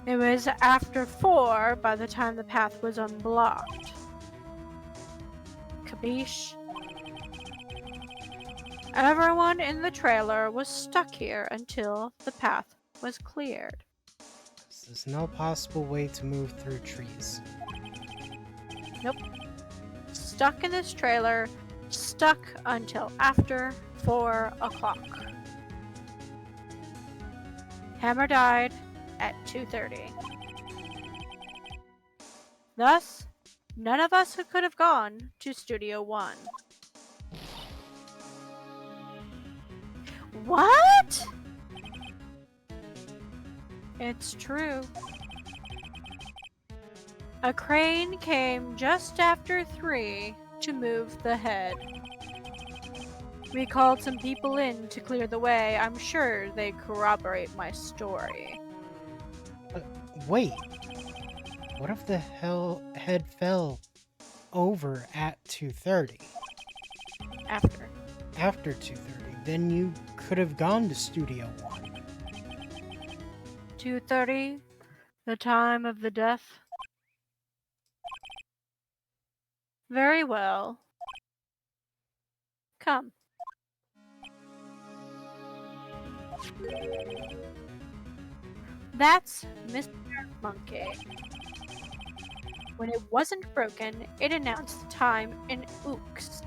It was after 4 by the time the path was unblocked. Capiche? Everyone in the trailer was stuck here until the path was cleared. There's no possible way to move through trees. Nope. Stuck in this trailer, stuck until after 4 o'clock. Hammer died at 2:30. Thus, none of us could have gone to Studio 1. What? It's true. A crane came just after 3 to move the head. We called some people in to clear the way. I'm sure they corroborate my story. Wait. What if the head fell over at 2:30? After 2:30, then you could have gone to Studio 1. 2:30, the time of the death. Very well. Come. That's Mr. Monkey. When it wasn't broken, it announced the time in ooks.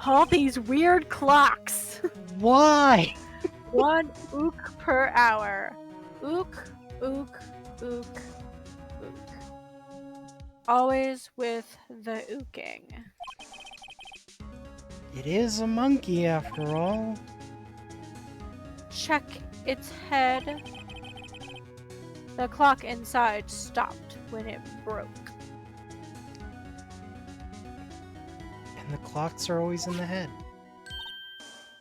All these weird clocks. Why? 1 ook per hour. Ook, ook, ook, ook. Always with the ooking. It is a monkey after all. Check its head. The clock inside stopped when it broke. And the clocks are always in the head.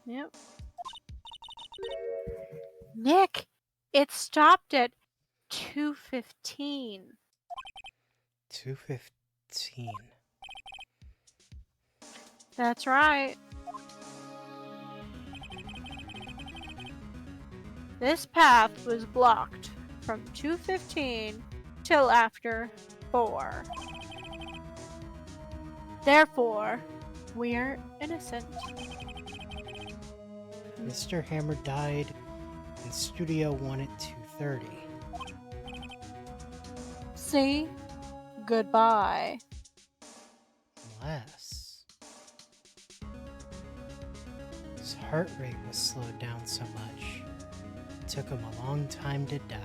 Yep. Nick, it stopped at 2:15. 2:15. That's right. This path was blocked from 2:15 till after 4. Therefore, we're innocent. Mr. Hammer died in Studio 1 at 2:30. See? Goodbye. Unless his heart rate was slowed down so much, it took him a long time to die.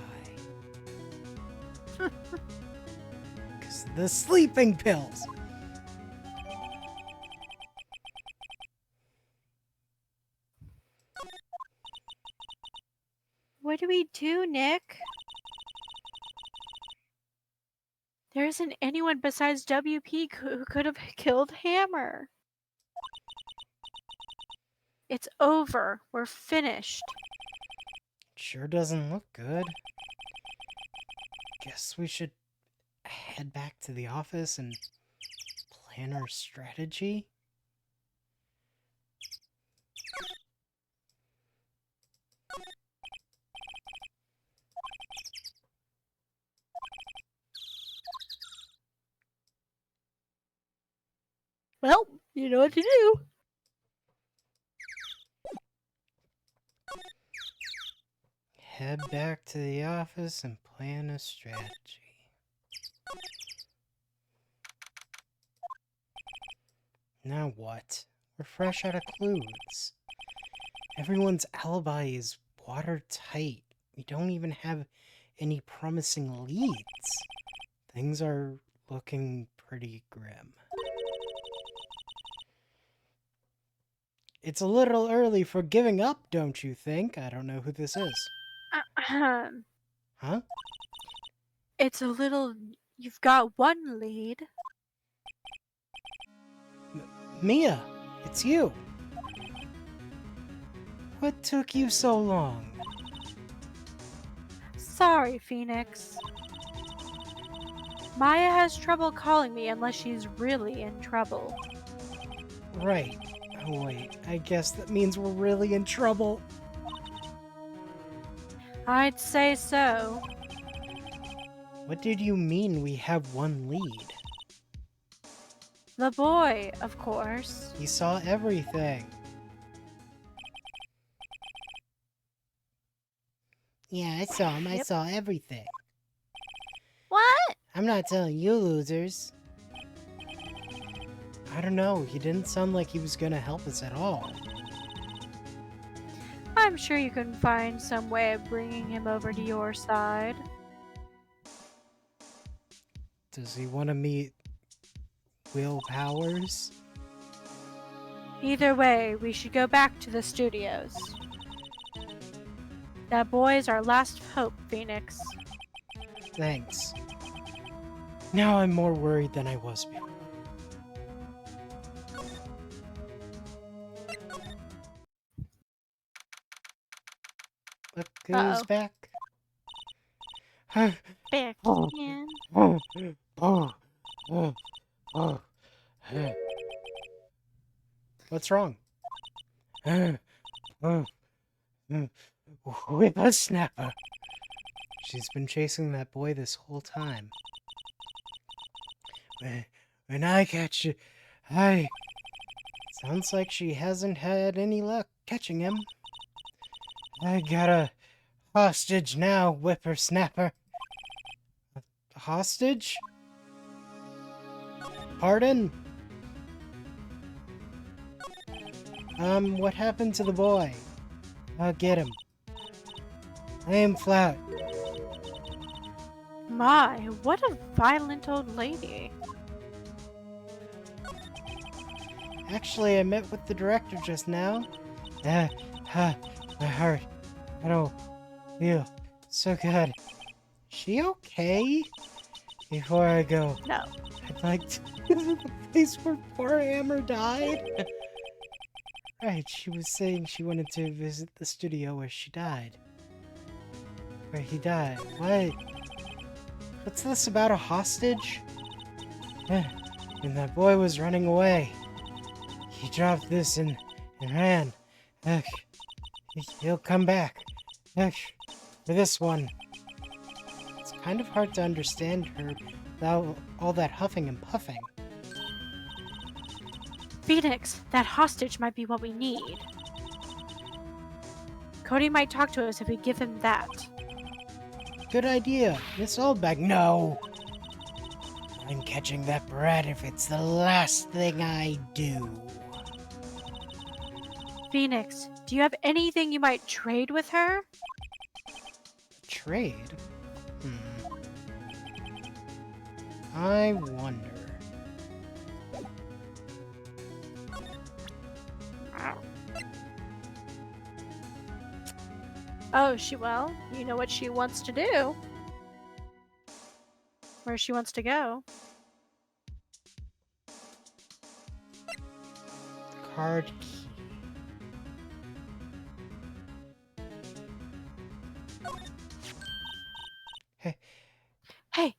Because of the sleeping pills! What do we do, Nick? There isn't anyone besides WP who could have killed Hammer. It's over. We're finished. Sure doesn't look good. Guess we should head back to the office and plan our strategy? Well, you know what to do. Head back to the office and plan a strategy. Now what? We're fresh out of clues. Everyone's alibi is watertight. We don't even have any promising leads. Things are looking pretty grim. It's a little early for giving up, don't you think? I don't know who this is. Huh? It's a little... You've got one lead. Mia, it's you. What took you so long? Sorry, Phoenix. Maya has trouble calling me unless she's really in trouble. Right. Oh wait, I guess that means we're really in trouble. I'd say so. What did you mean we have one lead? The boy, of course. He saw everything. Yeah, I saw him. I Yep. saw everything. What? I'm not telling you losers. I don't know. He didn't sound like he was gonna help us at all. I'm sure you can find some way of bringing him over to your side. Does he want to meet Will Powers? Either way, we should go back to the studios. That boy's our last hope, Phoenix. Thanks. Now I'm more worried than I was before. Look who's Uh-oh. back. Back Oh. again. What's wrong? Whippersnapper. She's been chasing that boy this whole time. When I catch you, Sounds like she hasn't had any luck catching him. I got a hostage now, whippersnapper. A hostage? Pardon? What happened to the boy? I'll get him. Aim flat. My, what a violent old lady. Actually, I met with the director just now. My heart. I don't feel so good. She okay? Before I go, No. I'd like to visit the place where poor Hammer died. Right, she was saying she wanted to visit the studio where she died. Where he died. What? What's this about a hostage? When that boy was running away, he dropped this and ran. He'll come back. For this one. It's kind of hard to understand her without all that huffing and puffing. Phoenix, that hostage might be what we need. Cody might talk to us if we give him that. Good idea. Miss Oldbag. No! I'm catching that brat if it's the last thing I do. Phoenix, do you have anything you might trade with her? Trade? I wonder. Oh, well, you know what she wants to do. Where she wants to go. Card key. Hey!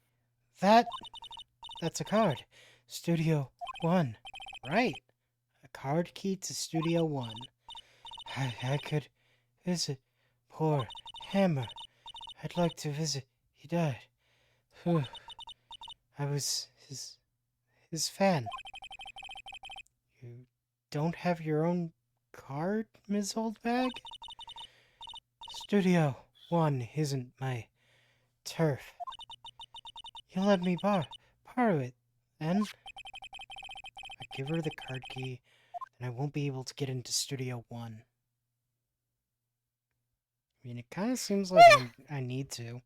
That's a card. Studio 1. Right. A card key to Studio 1. I could visit poor Hammer. I'd like to visit. He died. I was his fan. You don't have your own card, Ms. Oldbag? Studio 1 isn't my turf. You let me borrow it, then? I give her the card key, and I won't be able to get into Studio 1. I mean, it kind of seems like I need to.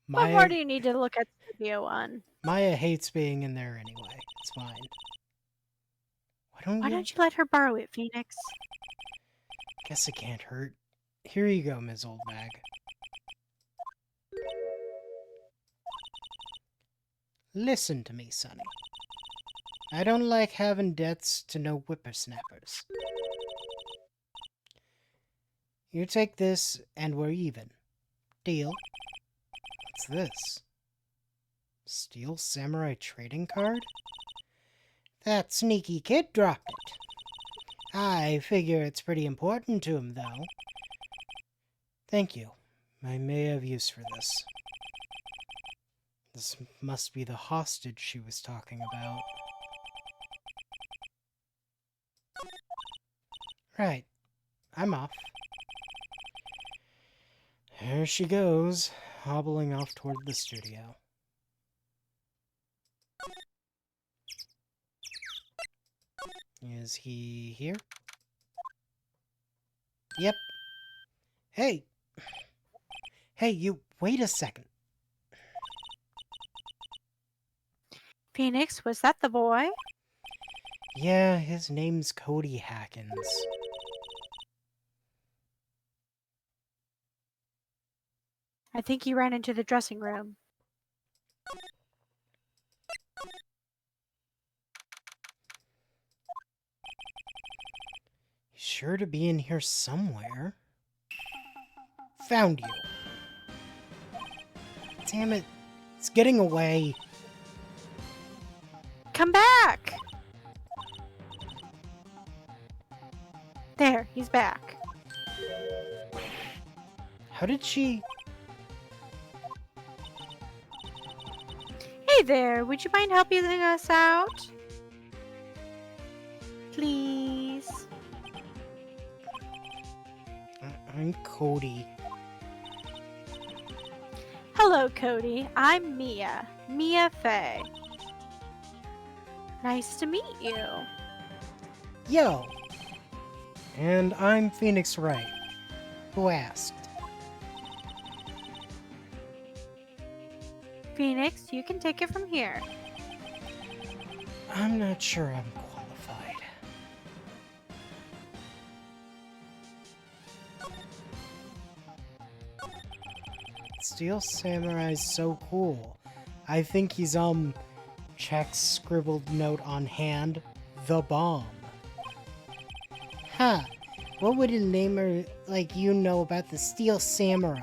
What more do you need to look at Studio 1? Maya hates being in there anyway. It's fine. Why don't you let her borrow it, Phoenix? Guess it can't hurt. Here you go, Ms. Oldbag. Listen to me, Sonny. I don't like having debts to no whippersnappers. You take this, and we're even. Deal? What's this? Steel Samurai trading card? That sneaky kid dropped it. I figure it's pretty important to him, though. Thank you. I may have use for this. This must be the hostage she was talking about. Right. I'm off. There she goes, hobbling off toward the studio. Is he here? Yep. Hey! Hey, you, wait a second. Phoenix, was that the boy? Yeah, his name's Cody Hackins. I think he ran into the dressing room. He's sure to be in here somewhere. Found you. Damn it. It's getting away. Come back! There, he's back. How did she... Hey there, would you mind helping us out? Please. I'm Cody. Hello, Cody. I'm Mia. Mia Fey. Nice to meet you. Yo! And I'm Phoenix Wright. Who asked? Phoenix, you can take it from here. I'm not sure I'm qualified. Steel Samurai's so cool. I think he's, Check's scribbled note on hand, the bomb. Huh. What would a lamer like you know about the Steel Samurai?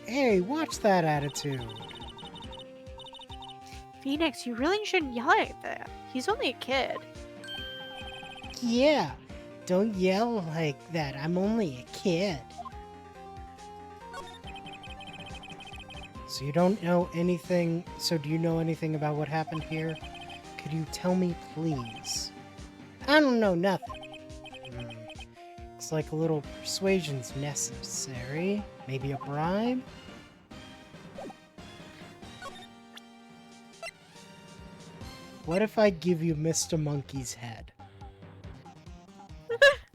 Hey, watch that attitude. Phoenix, you really shouldn't yell at that. He's only a kid. Yeah, don't yell like that. I'm only a kid. So you don't know anything, so do you know anything about what happened here? Could you tell me, please? I don't know nothing. Looks like a little persuasion's necessary. Maybe a bribe? What if I give you Mr. Monkey's head?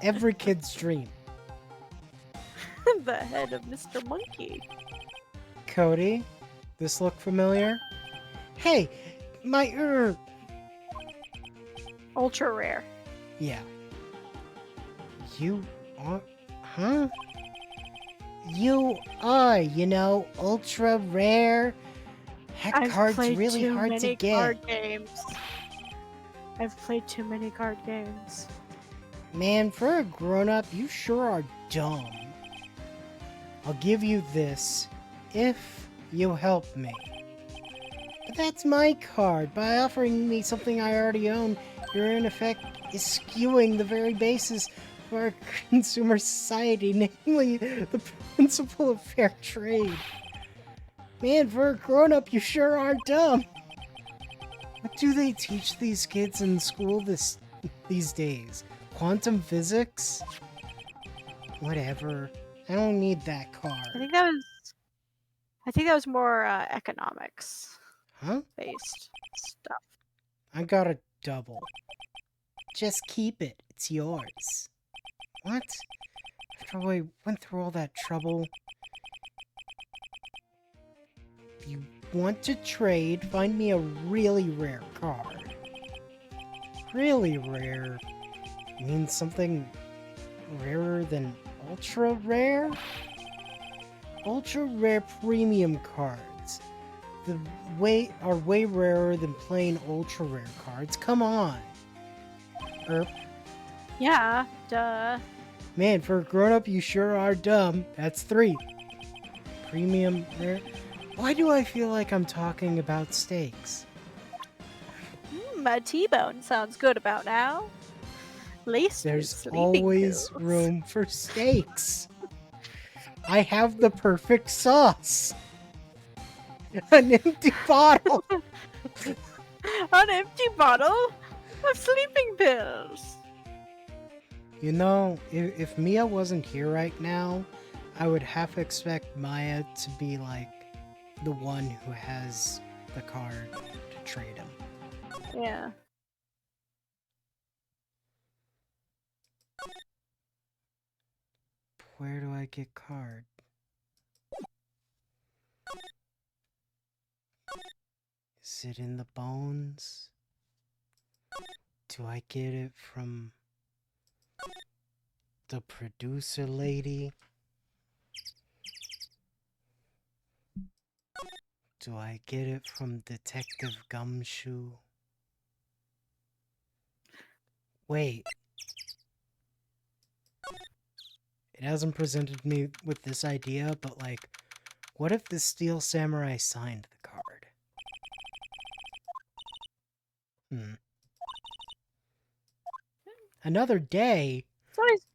Every kid's dream. The head of Mr. Monkey. Cody, this look familiar? Hey, my Ultra rare. Yeah. You are, huh? You are, ultra rare. Heck, I've cards played really too hard to many get. card games. I've played too many card games. Man, for a grown-up, you sure are dumb. I'll give you this, if you help me. But that's my card. By offering me something I already own, you're in effect skewing the very basis of our consumer society, namely the principle of fair trade. Man, for a grown-up, you sure are dumb. What do they teach these kids in school these days? Quantum physics? Whatever. I don't need that card. I think that was more economics Huh? based stuff. I got a double. Just keep it. It's yours. What? After I went through all that trouble... You want to trade? Find me a really rare card. Really rare means something rarer than ultra rare? Ultra rare premium cards. Are way rarer than plain ultra rare cards. Come on. Yeah, duh. Man, for a grown-up, you sure are dumb. That's 3. Premium rare. Why do I feel like I'm talking about steaks? A T-bone sounds good about now. Laced with There's sleeping always pills. room for steaks. I have the perfect sauce. An empty bottle. An empty bottle of sleeping pills. You know, if Mia wasn't here right now, I would half expect Maya to be like the one who has the card to trade him. Yeah. Where do I get card? Is it in the bones? Do I get it from the producer lady? Do I get it from Detective Gumshoe? Wait. It hasn't presented me with this idea, but like, what if the Steel Samurai signed the card? Another day? It's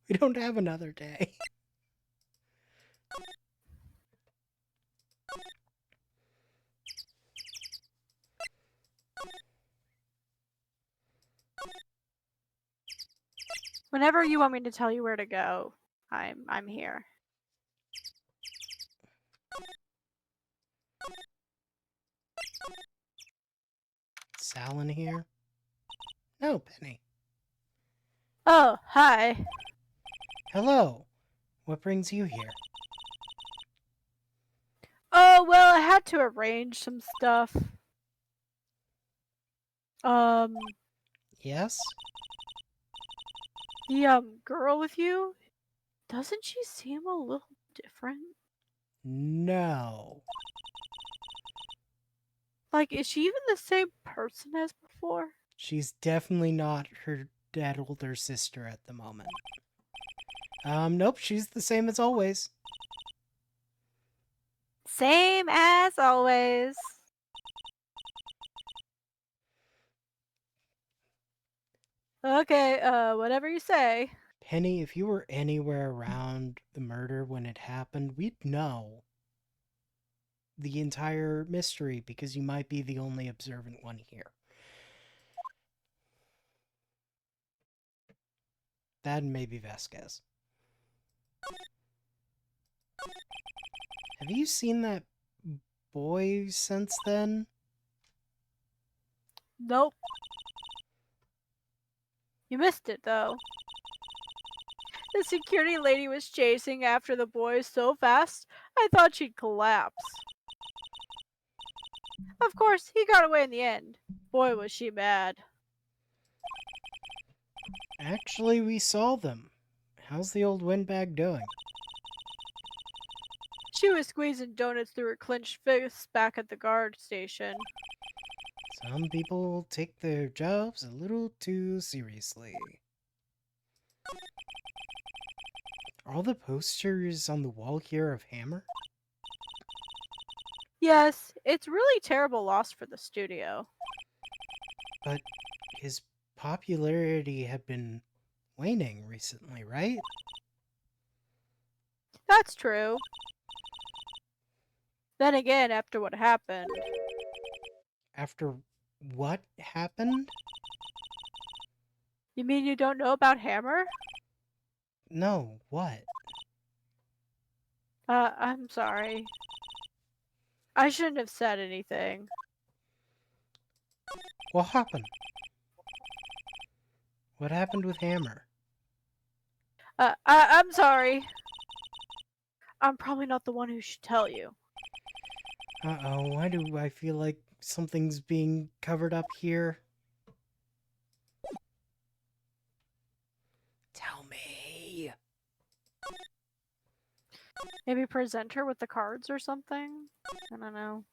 We don't have another day. Whenever you want me to tell you where to go, I'm here. Sal in here? Oh, Penny. Oh, hi. Hello. What brings you here? Oh, well, I had to arrange some stuff. Um, Yes? the girl with you, doesn't she seem a little different? No. Like, is she even the same person as before? She's definitely not her dead older sister at the moment. Nope, she's the same as always. Same as always. Okay, whatever you say. Penny, if you were anywhere around the murder when it happened, we'd know the entire mystery because you might be the only observant one here. That and maybe Vasquez. Have you seen that boy since then? Nope. You missed it, though. The security lady was chasing after the boys so fast, I thought she'd collapse. Of course, he got away in the end. Boy, was she mad. Actually, we saw them. How's the old windbag doing? She was squeezing donuts through her clenched fists back at the guard station. Some people take their jobs a little too seriously. Are all the posters on the wall here of Hammer? Yes, it's really terrible loss for the studio. But his popularity had been waning recently, right? That's true. Then again, after what happened. After what happened? You mean you don't know about Hammer? No, what? I'm sorry. I shouldn't have said anything. What happened? What happened with Hammer? I'm sorry. I'm probably not the one who should tell you. Uh-oh, why do I feel like something's being covered up here? Tell me. Maybe present her with the cards or something? I don't know.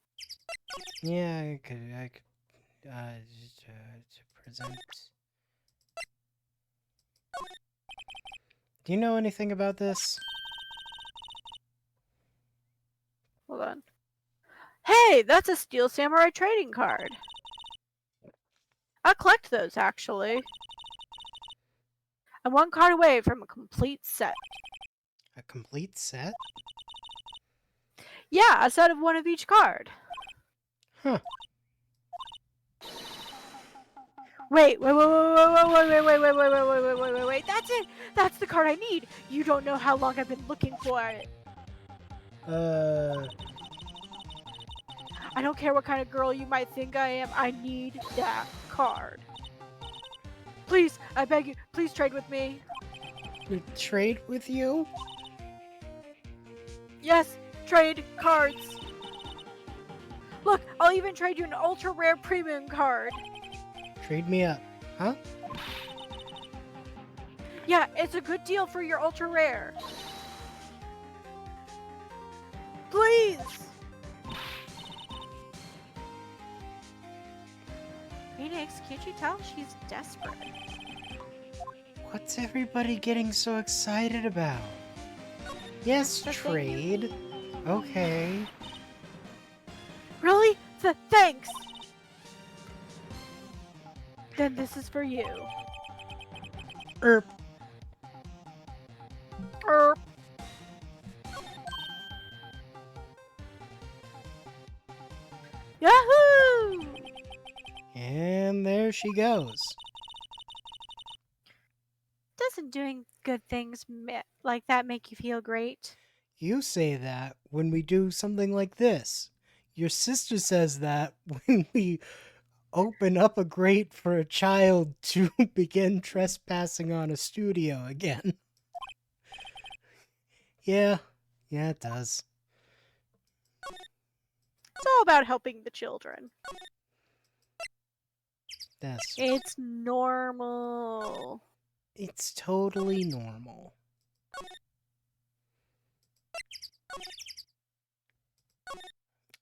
Yeah, to present. Do you know anything about this? Hold on. Hey, that's a Steel Samurai trading card. I collect those, actually. I'm one card away from a complete set. A complete set? Yeah, a set of one of each card. Huh. Wait. That's it. That's the card I need. You don't know how long I've been looking for it. I don't care what kind of girl you might think I am. I need that card. Please, I beg you, please trade with me. Trade with you? Yes, trade cards. Look, I'll even trade you an ultra rare premium card. Trade me up, huh? Yeah, it's a good deal for your ultra rare. Please. Phoenix, can't you tell she's desperate? What's everybody getting so excited about? Yes, The thing trade. Okay. Really? Thanks. Then this is for you. Erp. Erp. Yahoo! And there she goes. Doesn't doing good things like that make you feel great? You say that when we do something like this. Your sister says that when we open up a grate for a child to begin trespassing on a studio again. Yeah, it does. It's all about helping the children. It's normal. It's totally normal.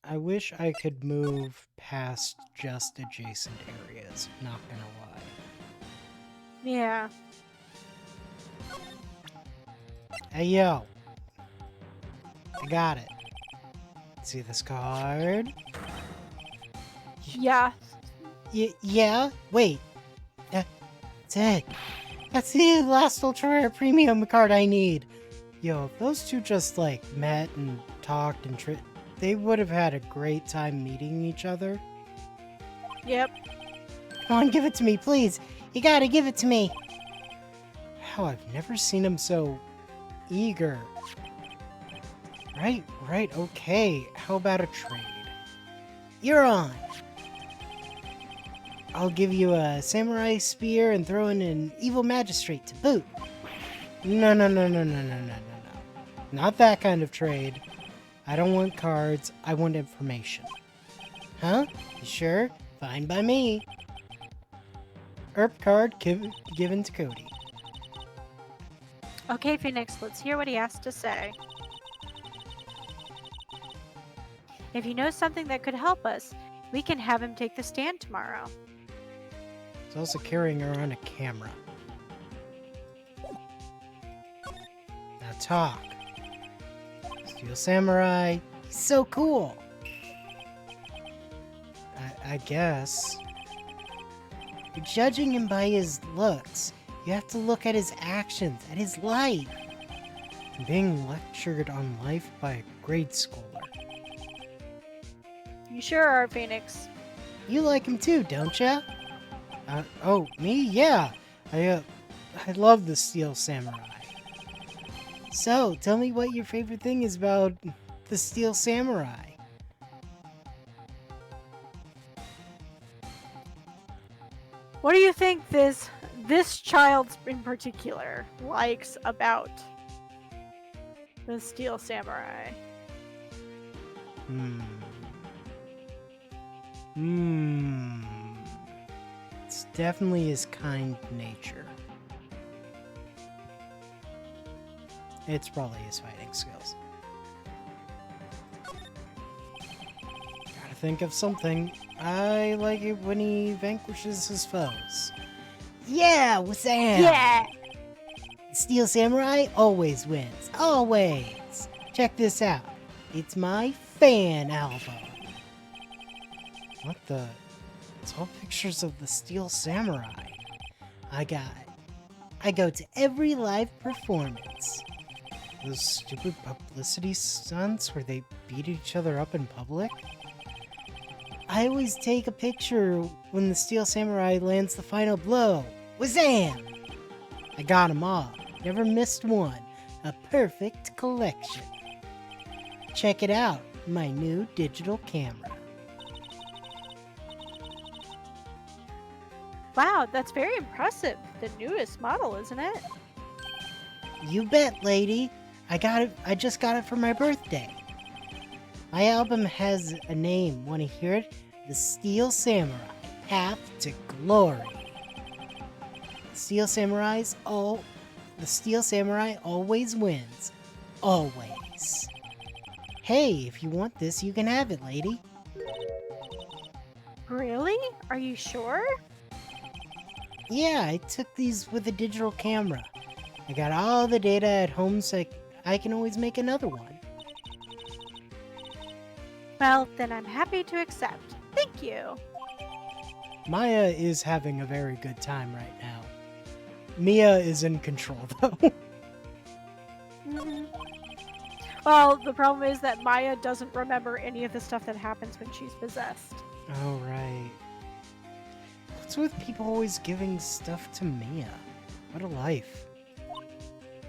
I wish I could move past just adjacent areas, not gonna lie. Yeah. Hey, yo. I got it. See this card? Yeah. Yeah? Wait. That's it. That's the last ultra rare premium card I need. Yo, if those two just, like, met and talked and they would have had a great time meeting each other. Yep. Come on, give it to me, please. You gotta give it to me. Wow, I've never seen him so eager. Right, okay. How about a trade? You're on. I'll give you a samurai spear and throw in an evil magistrate to boot. No. Not that kind of trade. I don't want cards, I want information. Huh? You sure? Fine by me. Card given to Cody. Okay, Phoenix, let's hear what he has to say. If he knows something that could help us, we can have him take the stand tomorrow. He's also carrying around a camera. Now talk. Steel Samurai. He's so cool. I guess. You're judging him by his looks. You have to look at his actions, at his life. I'm being lectured on life by a grade schooler. You sure are, Phoenix. You like him too, don't ya? Oh, me? Yeah. I love the Steel Samurai. So, tell me what your favorite thing is about the Steel Samurai. What do you think this child in particular likes about the Steel Samurai? It's definitely his kind nature. It's probably his fighting skills. Gotta think of something. I like it when he vanquishes his foes. Yeah, Wazam! Yeah! Steel Samurai always wins. Always! Check this out. It's my fan album. What the? It's all pictures of the Steel Samurai. I go to every live performance. Those stupid publicity stunts where they beat each other up in public? I always take a picture when the Steel Samurai lands the final blow. Wazam! I got 'em all. Never missed one. A perfect collection. Check it out. My new digital camera. Wow, that's very impressive. The newest model, isn't it? You bet, lady. I just got it for my birthday. My album has a name. Want to hear it? The Steel Samurai. Path to Glory. The Steel Samurai always wins. Always. Hey, if you want this, you can have it, lady. Really? Are you sure? Yeah, I took these with a digital camera. I got all the data at home so I can always make another one. Well, then I'm happy to accept. Thank you. Maya is having a very good time right now. Mia is in control, though. Mm-hmm. Well, the problem is that Maya doesn't remember any of the stuff that happens when she's possessed. Oh, right. What's with people always giving stuff to Mia? What a life.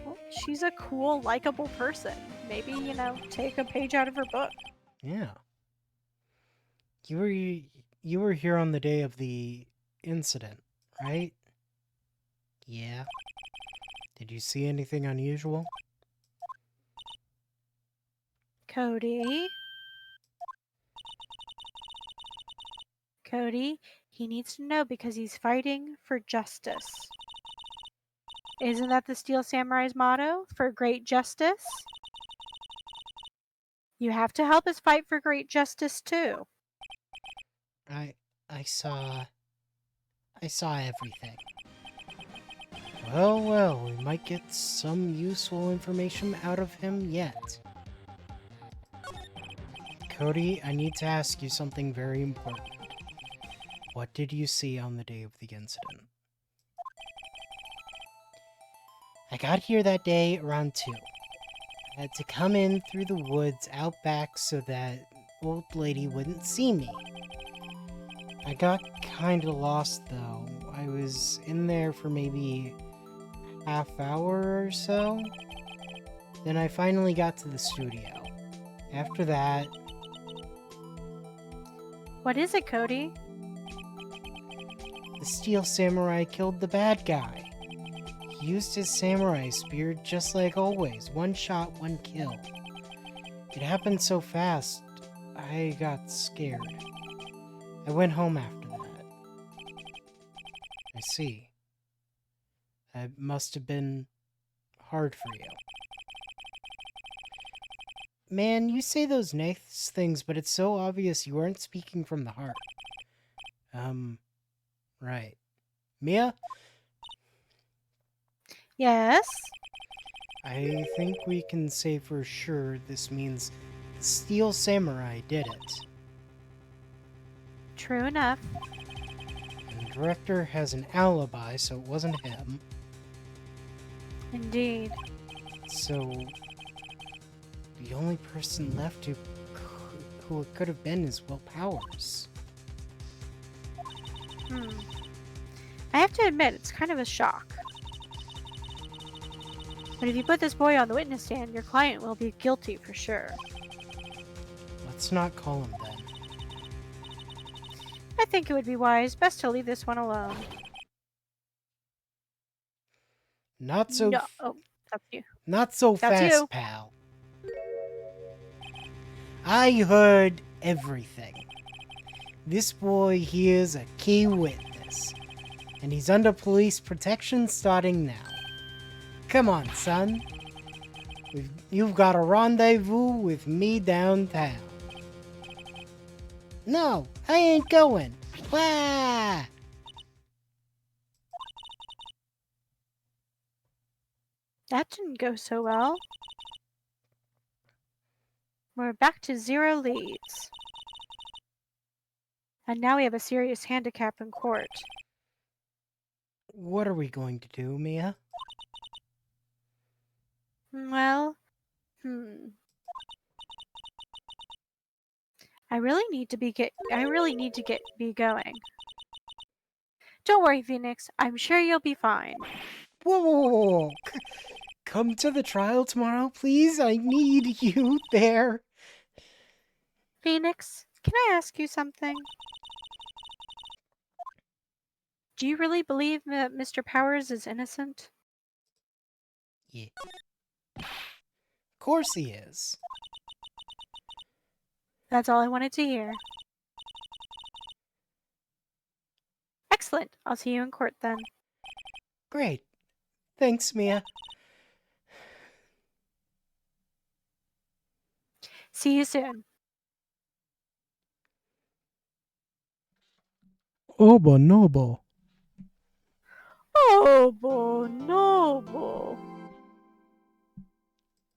Well, she's a cool, likable person. Maybe, take a page out of her book. Yeah. you were here on the day of the incident, right? Yeah. Did you see anything unusual? Cody. Cody, he needs to know because he's fighting for justice. Isn't that the Steel Samurai's motto? For great justice? You have to help us fight for great justice too. I I saw everything. Well, we might get some useful information out of him yet. Cody, I need to ask you something very important. What did you see on the day of the incident? I got here that day around 2. I had to come in through the woods out back so that old lady wouldn't see me. I got kinda lost though. I was in there for maybe half hour or so. Then I finally got to the studio. After that, What is it, Cody? the Steel Samurai killed the bad guy. He used his samurai spear just like always. 1 shot, 1 kill. It happened so fast, I got scared. I went home after that. I see. It must have been hard for you. Man, you say those nice things, but it's so obvious you aren't speaking from the heart. Right. Mia? Yes? I think we can say for sure this means the Steel Samurai did it. True enough. And the director has an alibi, so it wasn't him. Indeed. So the only person left who it could have been is Will Powers. I have to admit, it's kind of a shock. But if you put this boy on the witness stand, your client will be guilty for sure. Let's not call him then. I think it would be wise best to leave this one alone. Not so No. Oh, that's you. not so That's fast, you. pal. I heard everything. This boy here's a key witness, and he's under police protection starting now. Come on, son. You've got a rendezvous with me downtown. No, I ain't going. Wah! That didn't go so well. We're back to 0 leads. And now we have a serious handicap in court. What are we going to do, Mia? Well, I really need to be going. Don't worry, Phoenix. I'm sure you'll be fine. Whoa! Come to the trial tomorrow, please. I need you there. Phoenix, can I ask you something? Do you really believe that Mr. Powers is innocent? Yeah. Of course he is. That's all I wanted to hear. Excellent. I'll see you in court then. Great. Thanks, Mia. See you soon. Obo Nobo. Oh, bonobo.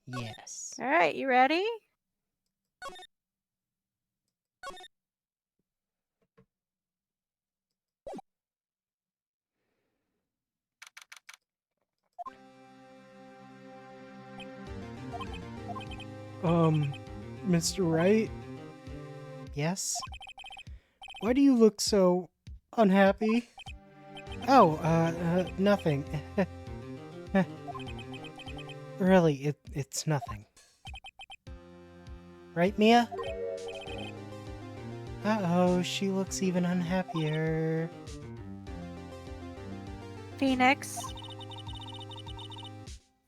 Yes. All right, you ready? Mr. Wright? Yes? Why do you look so unhappy? Oh, nothing. Really, it's nothing. Right, Mia? Uh-oh, she looks even unhappier. Phoenix,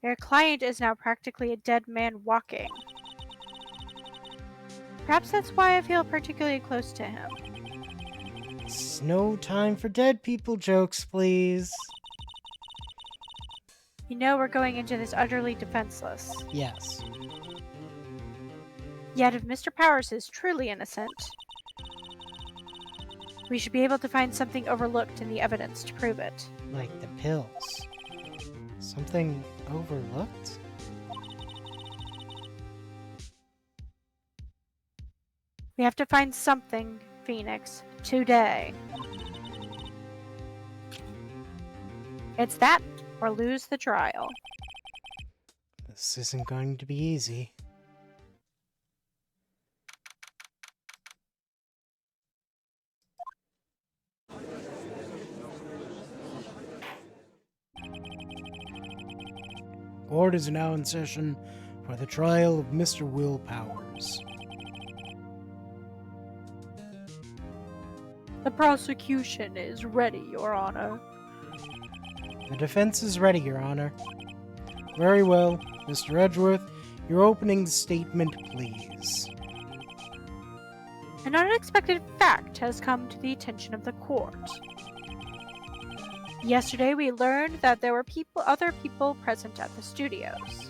your client is now practically a dead man walking. Perhaps that's why I feel particularly close to him. It's no time for dead people jokes, please. You know we're going into this utterly defenseless. Yes. Yet if Mr. Powers is truly innocent, we should be able to find something overlooked in the evidence to prove it. Like the pills. Something overlooked? We have to find something, Phoenix, today. It's that or lose the trial. This isn't going to be easy. Court is now in session for the trial of Mr. Will Powers. The prosecution is ready, Your Honor. The defense is ready, Your Honor. Very well. Mr. Edgeworth, your opening statement, please. An unexpected fact has come to the attention of the court. Yesterday we learned that there were other people present at the studios.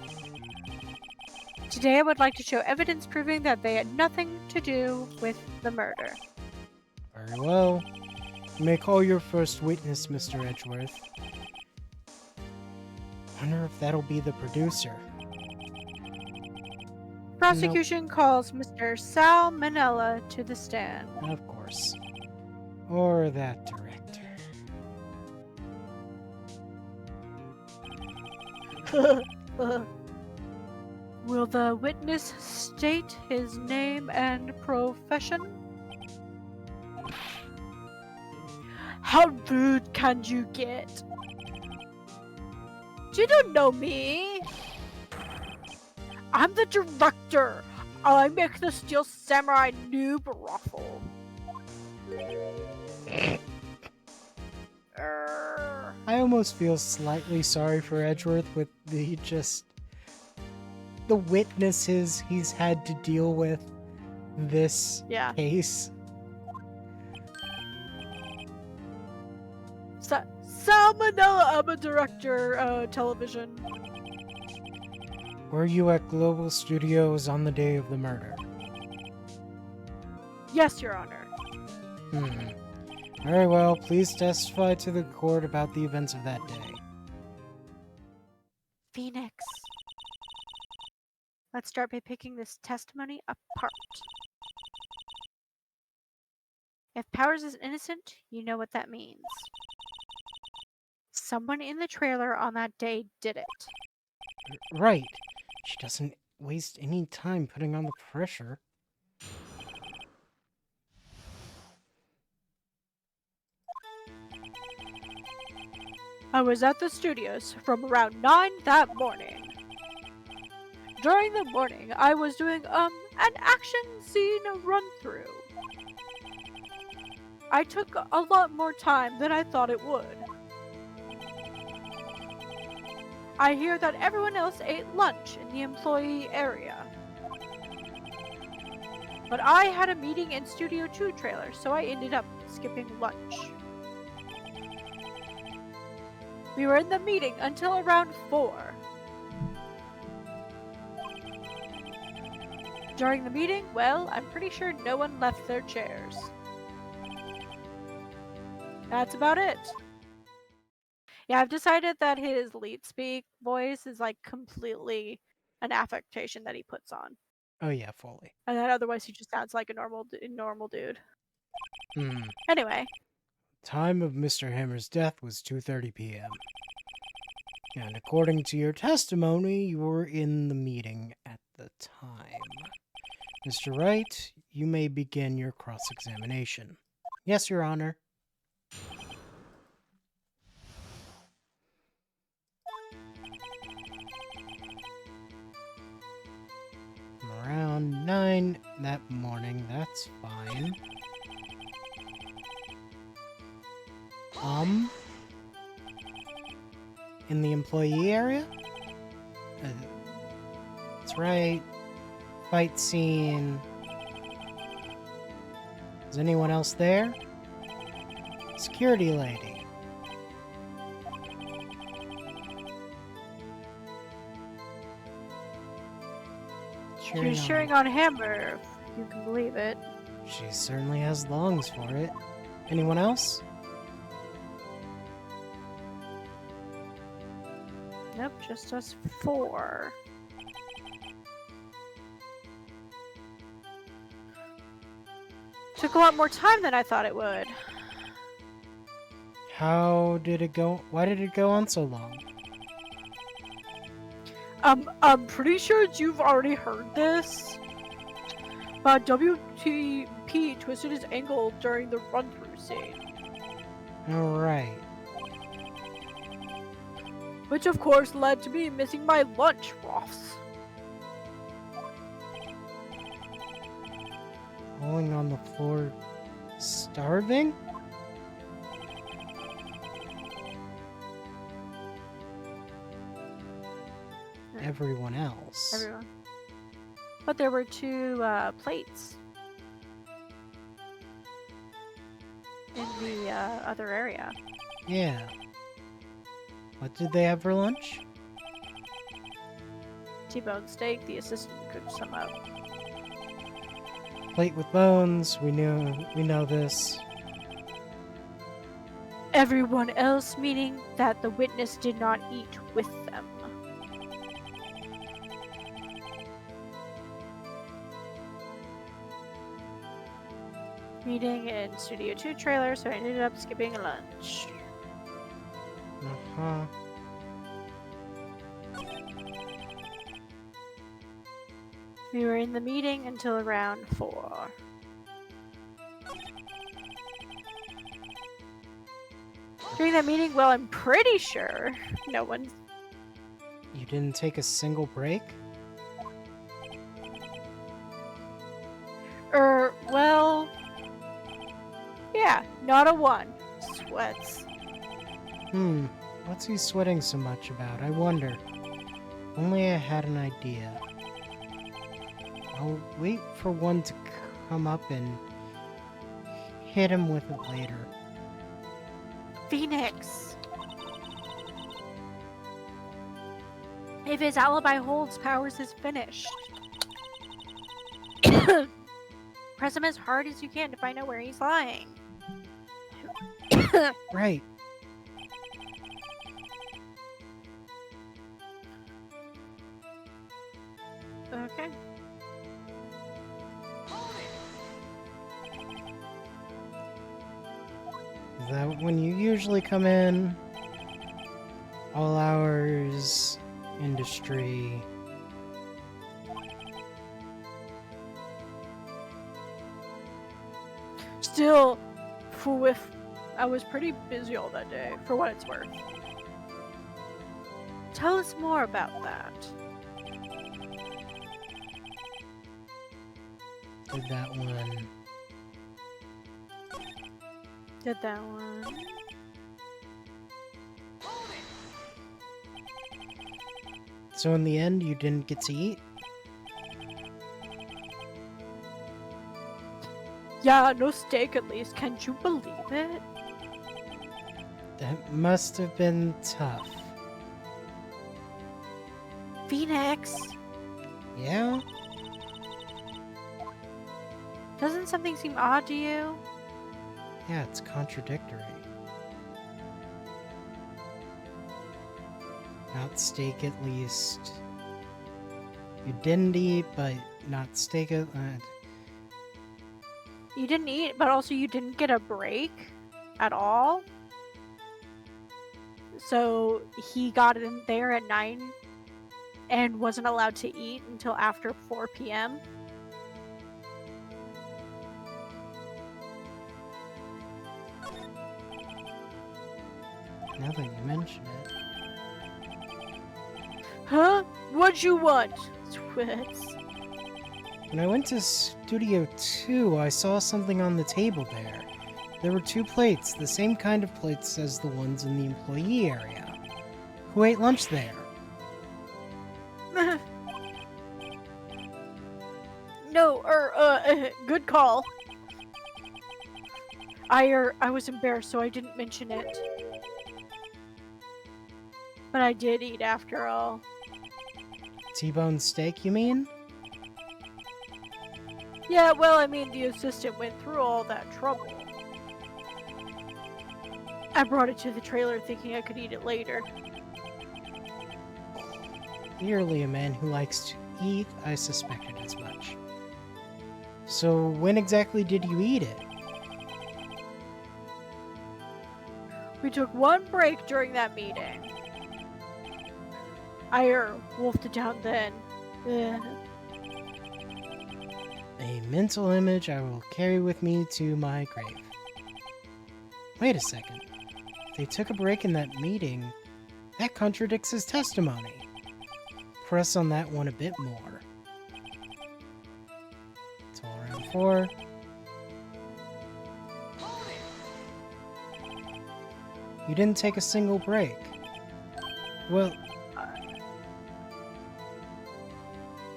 Today I would like to show evidence proving that they had nothing to do with the murder. Very well. You may call your first witness, Mr. Edgeworth. Wonder if that'll be the producer. Prosecution calls Mr. Sal Manella to the stand. Of course. Or that director. Will the witness state his name and profession? How rude can you get? You don't know me. I'm the director. I make the Steel Samurai new brothel. I almost feel slightly sorry for Edgeworth with the witnesses he's had to deal with this case. Salmonella, I'm a director, television. Were you at Global Studios on the day of the murder? Yes, Your Honor. Very well, please testify to the court about the events of that day. Phoenix. Let's start by picking this testimony apart. If Powers is innocent, you know what that means. Someone in the trailer on that day did it. Right. She doesn't waste any time putting on the pressure. I was at the studios from around 9 that morning. During the morning, I was doing, an action scene run-through. I took a lot more time than I thought it would. I hear that everyone else ate lunch in the employee area. But I had a meeting in Studio 2 trailer, so I ended up skipping lunch. We were in the meeting until around 4. During the meeting, well, I'm pretty sure no one left their chairs. That's about it. Yeah, I've decided that his lead speak voice is like completely an affectation that he puts on. Oh yeah, fully. And then otherwise he just sounds like a normal dude. Anyway. Time of Mr. Hammer's death was 2:30 p.m. And according to your testimony, you were in the meeting at the time. Mr. Wright, you may begin your cross-examination. Yes, Your Honor. Around 9 that morning, that's fine. In the employee area? That's right. Fight scene. Is anyone else there? Security lady. She was cheering on Hammer, if you can believe it. She certainly has lungs for it. Anyone else? Nope, just us 4. Took a lot more time than I thought it would. How did it go? Why did it go on so long? I'm pretty sure you've already heard this. But WTP twisted his ankle during the run-through scene. Alright. Which of course led to me missing my lunch, Ross. Falling on the floor, starving? Everyone else. Everyone. But there were 2 plates in the other area. Yeah. What did they have for lunch? T-bone steak, the assistant could sum up. Plate with bones. We know this. Everyone else, meaning that the witness did not eat with them. Meeting in Studio 2 trailer, so I ended up skipping lunch. Uh-huh. We were in the meeting until around 4. During that meeting, well, I'm pretty sure no one... You didn't take a single break? Well... Yeah, not a one. Sweats. What's he sweating so much about? I wonder. Only I had an idea. I'll wait for one to come up and hit him with it later. Phoenix! If his alibi holds, Powers is finished. Press him as hard as you can to find out where he's lying. Right. Okay. Is that when you usually come in? All hours, industry. Still, with I was pretty busy all that day, for what it's worth. Tell us more about that. Did that one. Did that one. So in the end, you didn't get to eat? Yeah, no steak at least. Can you believe it? That must have been tough. Phoenix! Yeah? Doesn't something seem odd to you? Yeah, it's contradictory. Not steak at least. You didn't eat, but not steak at... You didn't eat, but also you didn't get a break at all. So he got in there at 9 and wasn't allowed to eat until after 4 p.m. Now that you mention it. Huh? What'd you want? Twits. When I went to Studio 2, I saw something on the table there. There were 2 plates, the same kind of plates as the ones in the employee area. Who ate lunch there? No, good call. I was embarrassed, so I didn't mention it. But I did eat after all. T-bone steak, you mean? Yeah, well, I mean, the assistant went through all that trouble. I brought it to the trailer thinking I could eat it later. Clearly a man who likes to eat, I suspected as much. So when exactly did you eat it? We took one break during that meeting. I wolfed it down then. A mental image I will carry with me to my grave. Wait a second. If they took a break in that meeting, that contradicts his testimony. Press on that one a bit more. It's all around 4. You didn't take a single break. Well,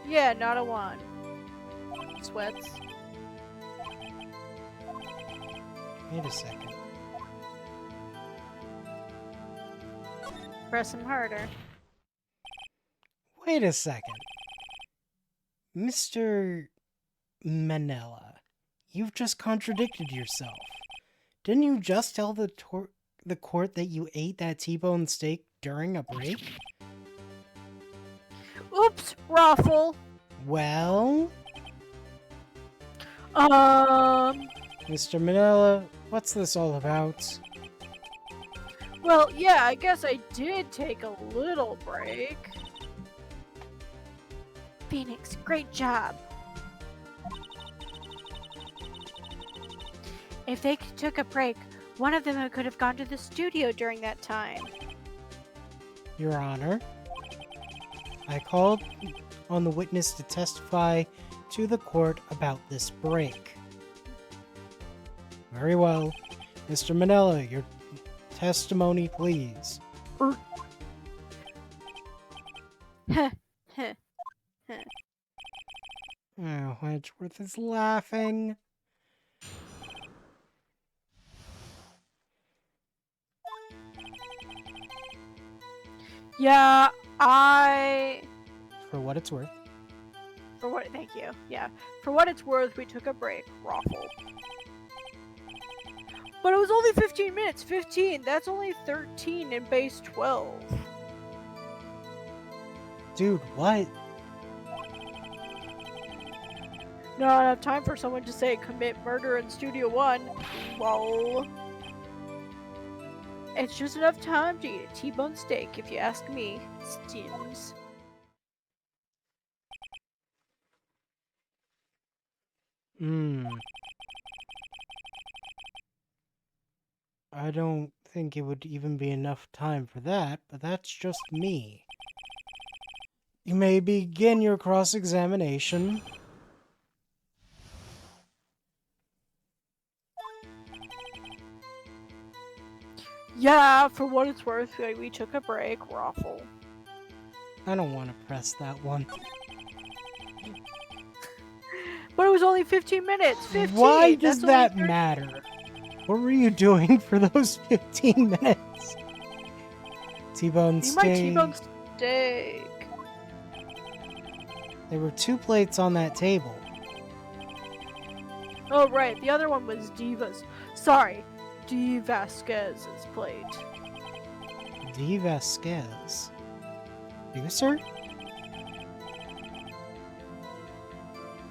Yeah, not a one. Sweats. wait a second. Press him harder. Wait a second. Mr. Manella, you've just contradicted yourself. Didn't you just tell the court that you ate that T-bone steak during a break? Oops, Raffle. Well, Mr. Manella, what's this all about? Well, yeah, I guess I did take a little break. Phoenix, great job. If they took a break, one of them could have gone to the studio during that time. Your Honor, I called on the witness to testify to the court about this break. Very well. Mr. Manella, your testimony, please. Oh, Wedgeworth is laughing. Yeah, For what it's worth. Thank you. Yeah, for what it's worth, we took a break, Raffle. But it was only 15 minutes. 15, that's only 13 in base 12. Dude, what? Not enough time for someone to say commit murder in Studio 1. Lol. It's just enough time to eat a T-bone steak, if you ask me. Steams. I don't think it would even be enough time for that, but that's just me. You may begin your cross-examination. Yeah, for what it's worth, we took a break, Raffle. I don't want to press that one. But it was only 15 minutes. 15. Why does That's that matter? What were you doing for those 15 minutes? T-bone steak. My T-bone steak. There were 2 plates on that table. Oh, right. The other one was Diva's. Sorry. D. Vasquez's plate. D. Vasquez. You, sir?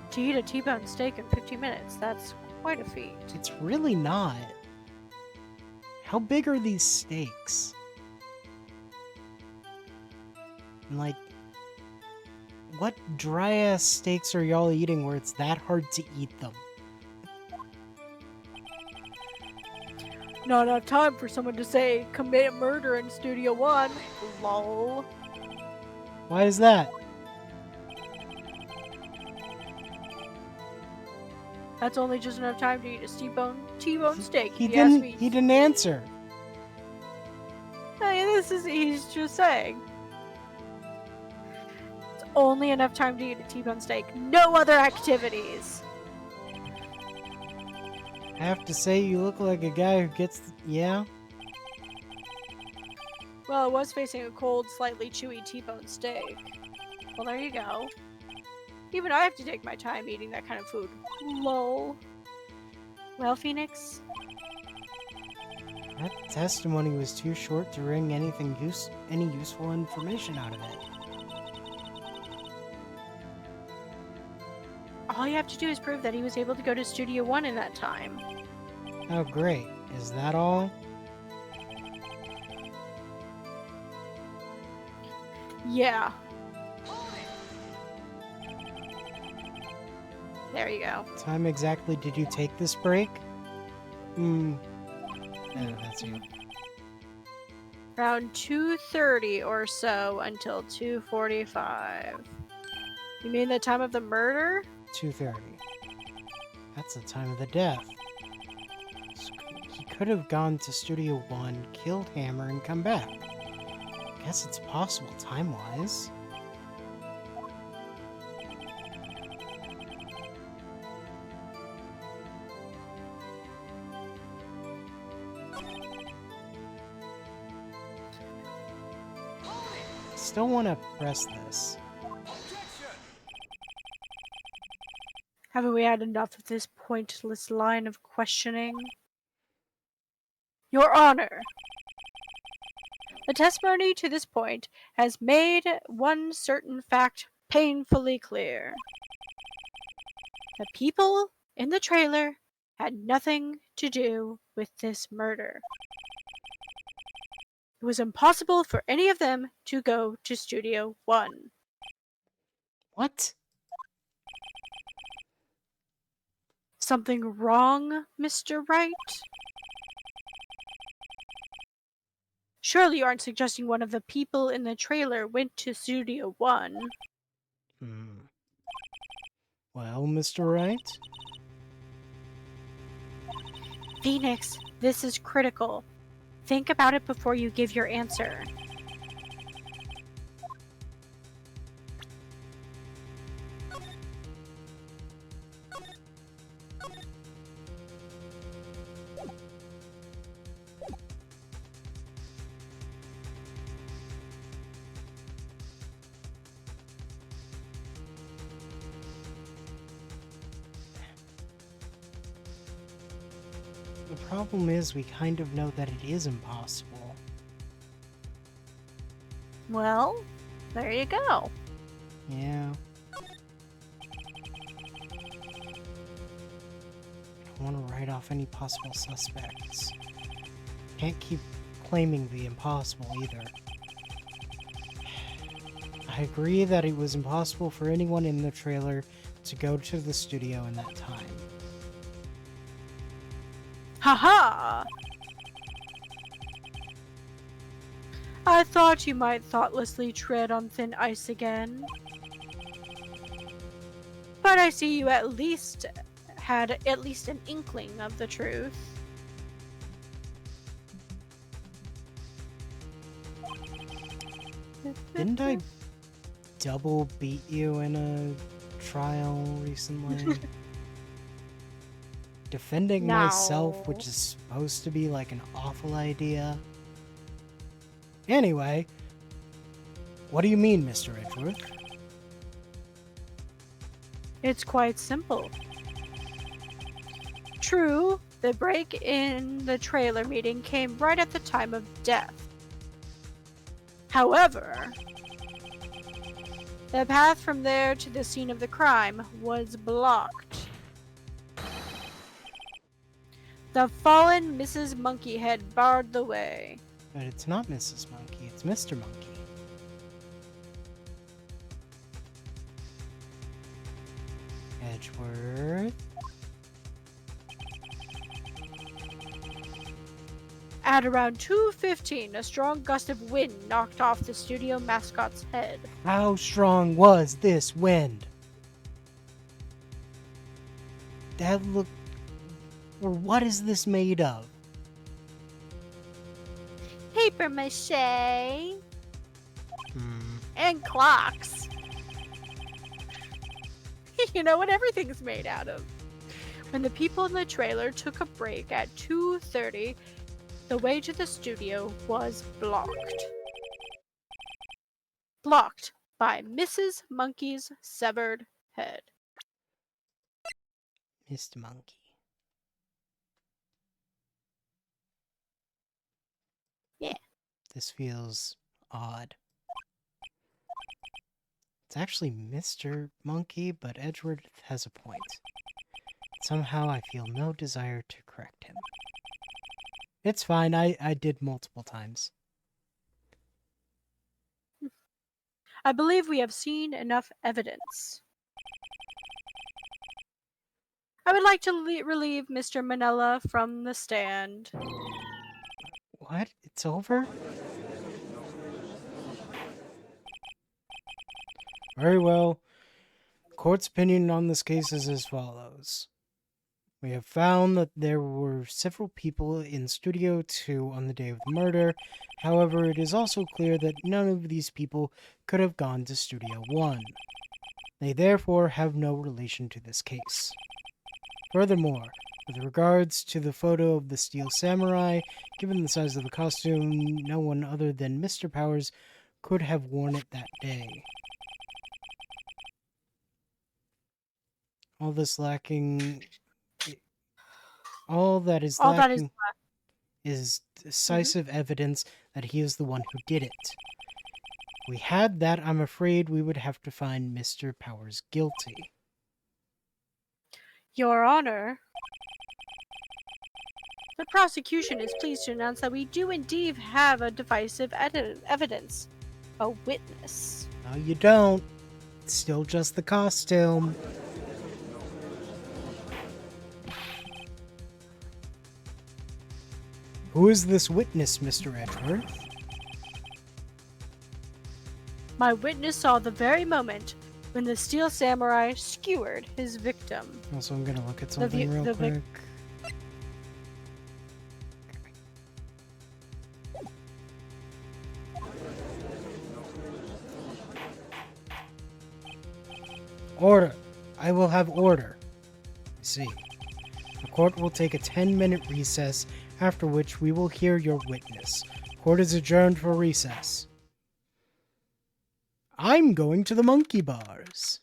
To eat a T-bone steak in 15 minutes, that's quite a feat. It's really not. How big are these steaks? And like, what dry-ass steaks are y'all eating where it's that hard to eat them? Not enough time for someone to say commit murder in Studio 1. Lol. Why is that? That's only just enough time to eat a T-bone steak, He if you ask didn't. me. He didn't answer. Hey, he's just saying. It's only enough time to eat a T-bone steak. No other activities. I have to say, you look like a guy who gets. Yeah. Well, I was facing a cold, slightly chewy T-bone steak. Well, there you go. Even I have to take my time eating that kind of food. Lol. Well, Phoenix? That testimony was too short to wring any useful information out of it. All you have to do is prove that he was able to go to Studio One in that time. Oh, great. Is that all? Yeah. There you go. What time exactly did you take this break? Oh, that's you. Around 2:30 or so until 2:45. You mean the time of the murder? 2:30. That's the time of the death. So he could have gone to Studio One, killed Hammer, and come back. Guess it's possible time-wise. Still want to press this. Haven't we had enough of this pointless line of questioning? Your Honor! The testimony to this point has made one certain fact painfully clear. The people in the trailer had nothing to do with this murder. It was impossible for any of them to go to Studio One. What? Something wrong, Mr. Wright? Surely you aren't suggesting one of the people in the trailer went to Studio One. Well, Mr. Wright? Phoenix, this is critical. Think about it before you give your answer. The problem is we kind of know that it is impossible. Well, there you go. Yeah. I don't want to write off any possible suspects. Can't keep claiming the impossible either. I agree that it was impossible for anyone in the trailer to go to the studio in that time. Haha! I thought you might thoughtlessly tread on thin ice again. But I see you had at least an inkling of the truth. Didn't I double beat you in a trial recently? Defending myself, which is supposed to be like an awful idea. Anyway, what do you mean, Mr. Edgeworth? It's quite simple. True, the break in the trailer meeting came right at the time of death. However, the path from there to the scene of the crime was blocked. The fallen Mrs. Monkeyhead barred the way. But it's not Mrs. Monkey, it's Mr. Monkey. Edgeworth? At around 2:15, a strong gust of wind knocked off the studio mascot's head. How strong was this wind? that look... Or what is this made of? Paper mache Hmm. and clocks. You know what everything's made out of. When the people in the trailer took a break at 2:30, the way to the studio was blocked. Blocked by Mrs. Monkey's severed head. Mr. Monkey. Yeah. This feels odd. It's actually Mr. Monkey, but Edward has a point. Somehow I feel no desire to correct him. It's fine, I did multiple times. I believe we have seen enough evidence. I would like to relieve Mr. Manella from the stand. What? It's over? Very well. Court's opinion on this case is as follows. We have found that there were several people in Studio 2 on the day of the murder. However, it is also clear that none of these people could have gone to Studio 1. They therefore have no relation to this case. Furthermore, with regards to the photo of the Steel Samurai, given the size of the costume, no one other than Mr. Powers could have worn it that day. All that is lacking is decisive evidence that he is the one who did it. If we had that, I'm afraid we would have to find Mr. Powers guilty. Your Honor, the prosecution is pleased to announce that we do indeed have a divisive evidence. A witness. No, you don't. It's still just the costume. Who is this witness, Mr. Edgeworth? My witness saw the very moment when the Steel Samurai skewered his victim. Also, I'm gonna look at something real quick. Order. I will have order. I see. The court will take a 10-minute recess, after which we will hear your witness. Court is adjourned for recess. I'm going to the monkey bars.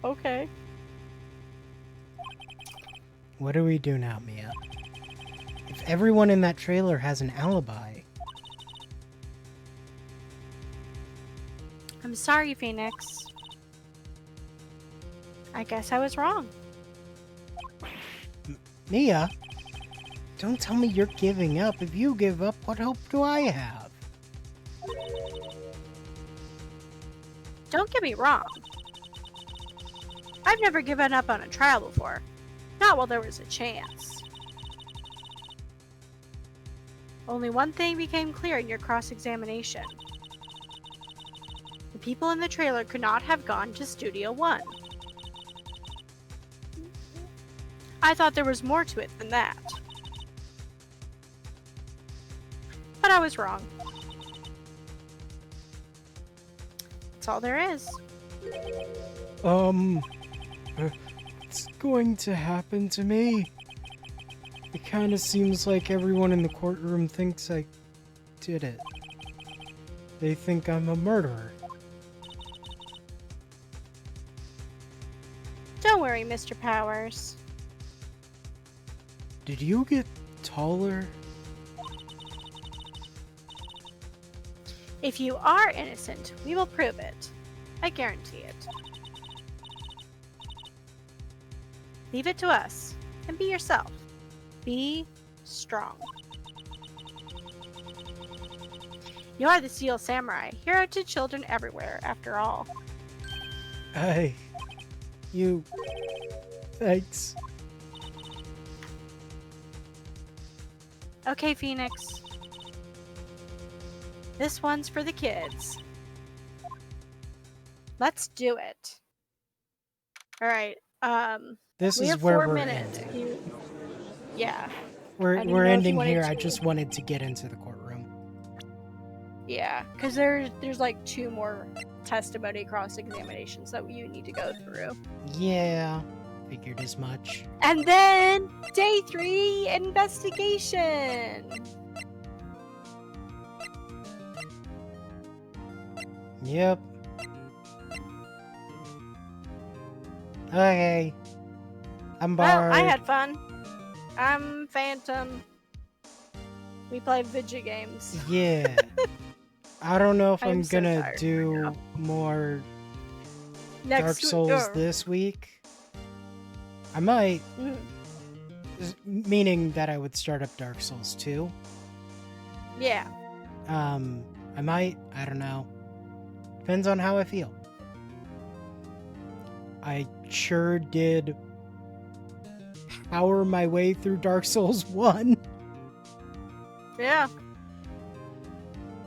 Okay. What do we do now, Mia? If everyone in that trailer has an alibi... I'm sorry, Phoenix. I guess I was wrong. Mia? Don't tell me you're giving up. If you give up, what hope do I have? Don't get me wrong. I've never given up on a trial before. Not while there was a chance. Only one thing became clear in your cross-examination. The people in the trailer could not have gone to Studio 1. I thought there was more to it than that. But I was wrong. That's all there is. It's going to happen to me. It kind of seems like everyone in the courtroom thinks I did it. They think I'm a murderer. Don't worry, Mr. Powers. Did you get taller? If you are innocent, we will prove it. I guarantee it. Leave it to us, and be yourself. Be strong. You are the Steel Samurai, hero to children everywhere, after all. Thanks. Okay, Phoenix. This one's for the kids. Let's do it. All right. This We is have where 4 we're minutes. ending. Yeah. We're I didn't we're know if you ending wanted here. I to. just wanted to get into the courtroom. Yeah, because there's like 2 more testimony cross examinations that you need to go through. Yeah, figured as much. And then day 3 investigation. Yep. Okay. I'm Well, Bard. I had fun. I'm Phantom. We play video games. Yeah. I don't know if I am I'm so gonna tired do more Next Dark Souls this week. I might. Meaning that I would start up Dark Souls 2. Yeah. I might. I don't know. Depends on how I feel. I sure did power my way through Dark Souls 1. Yeah.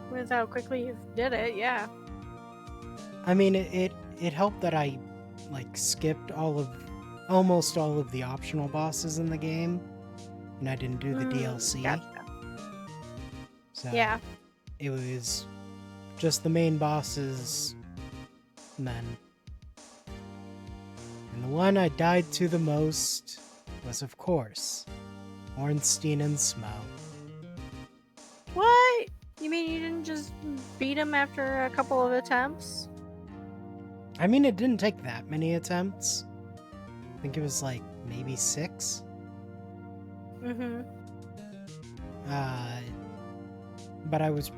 With how quickly you did it, yeah. I mean, it helped that I like skipped almost all of the optional bosses in the game, and I didn't do the DLC. Gotcha. So Yeah. it was just the main bosses, and then. And the one I died to the most was, of course, Ornstein and Smo. What? You mean you didn't just beat him after a couple of attempts? I mean, it didn't take that many attempts. I think it was like maybe 6. But I was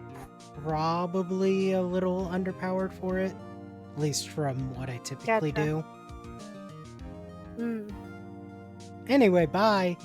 probably a little underpowered for it, at least from what I typically Gotcha. do. Anyway, bye.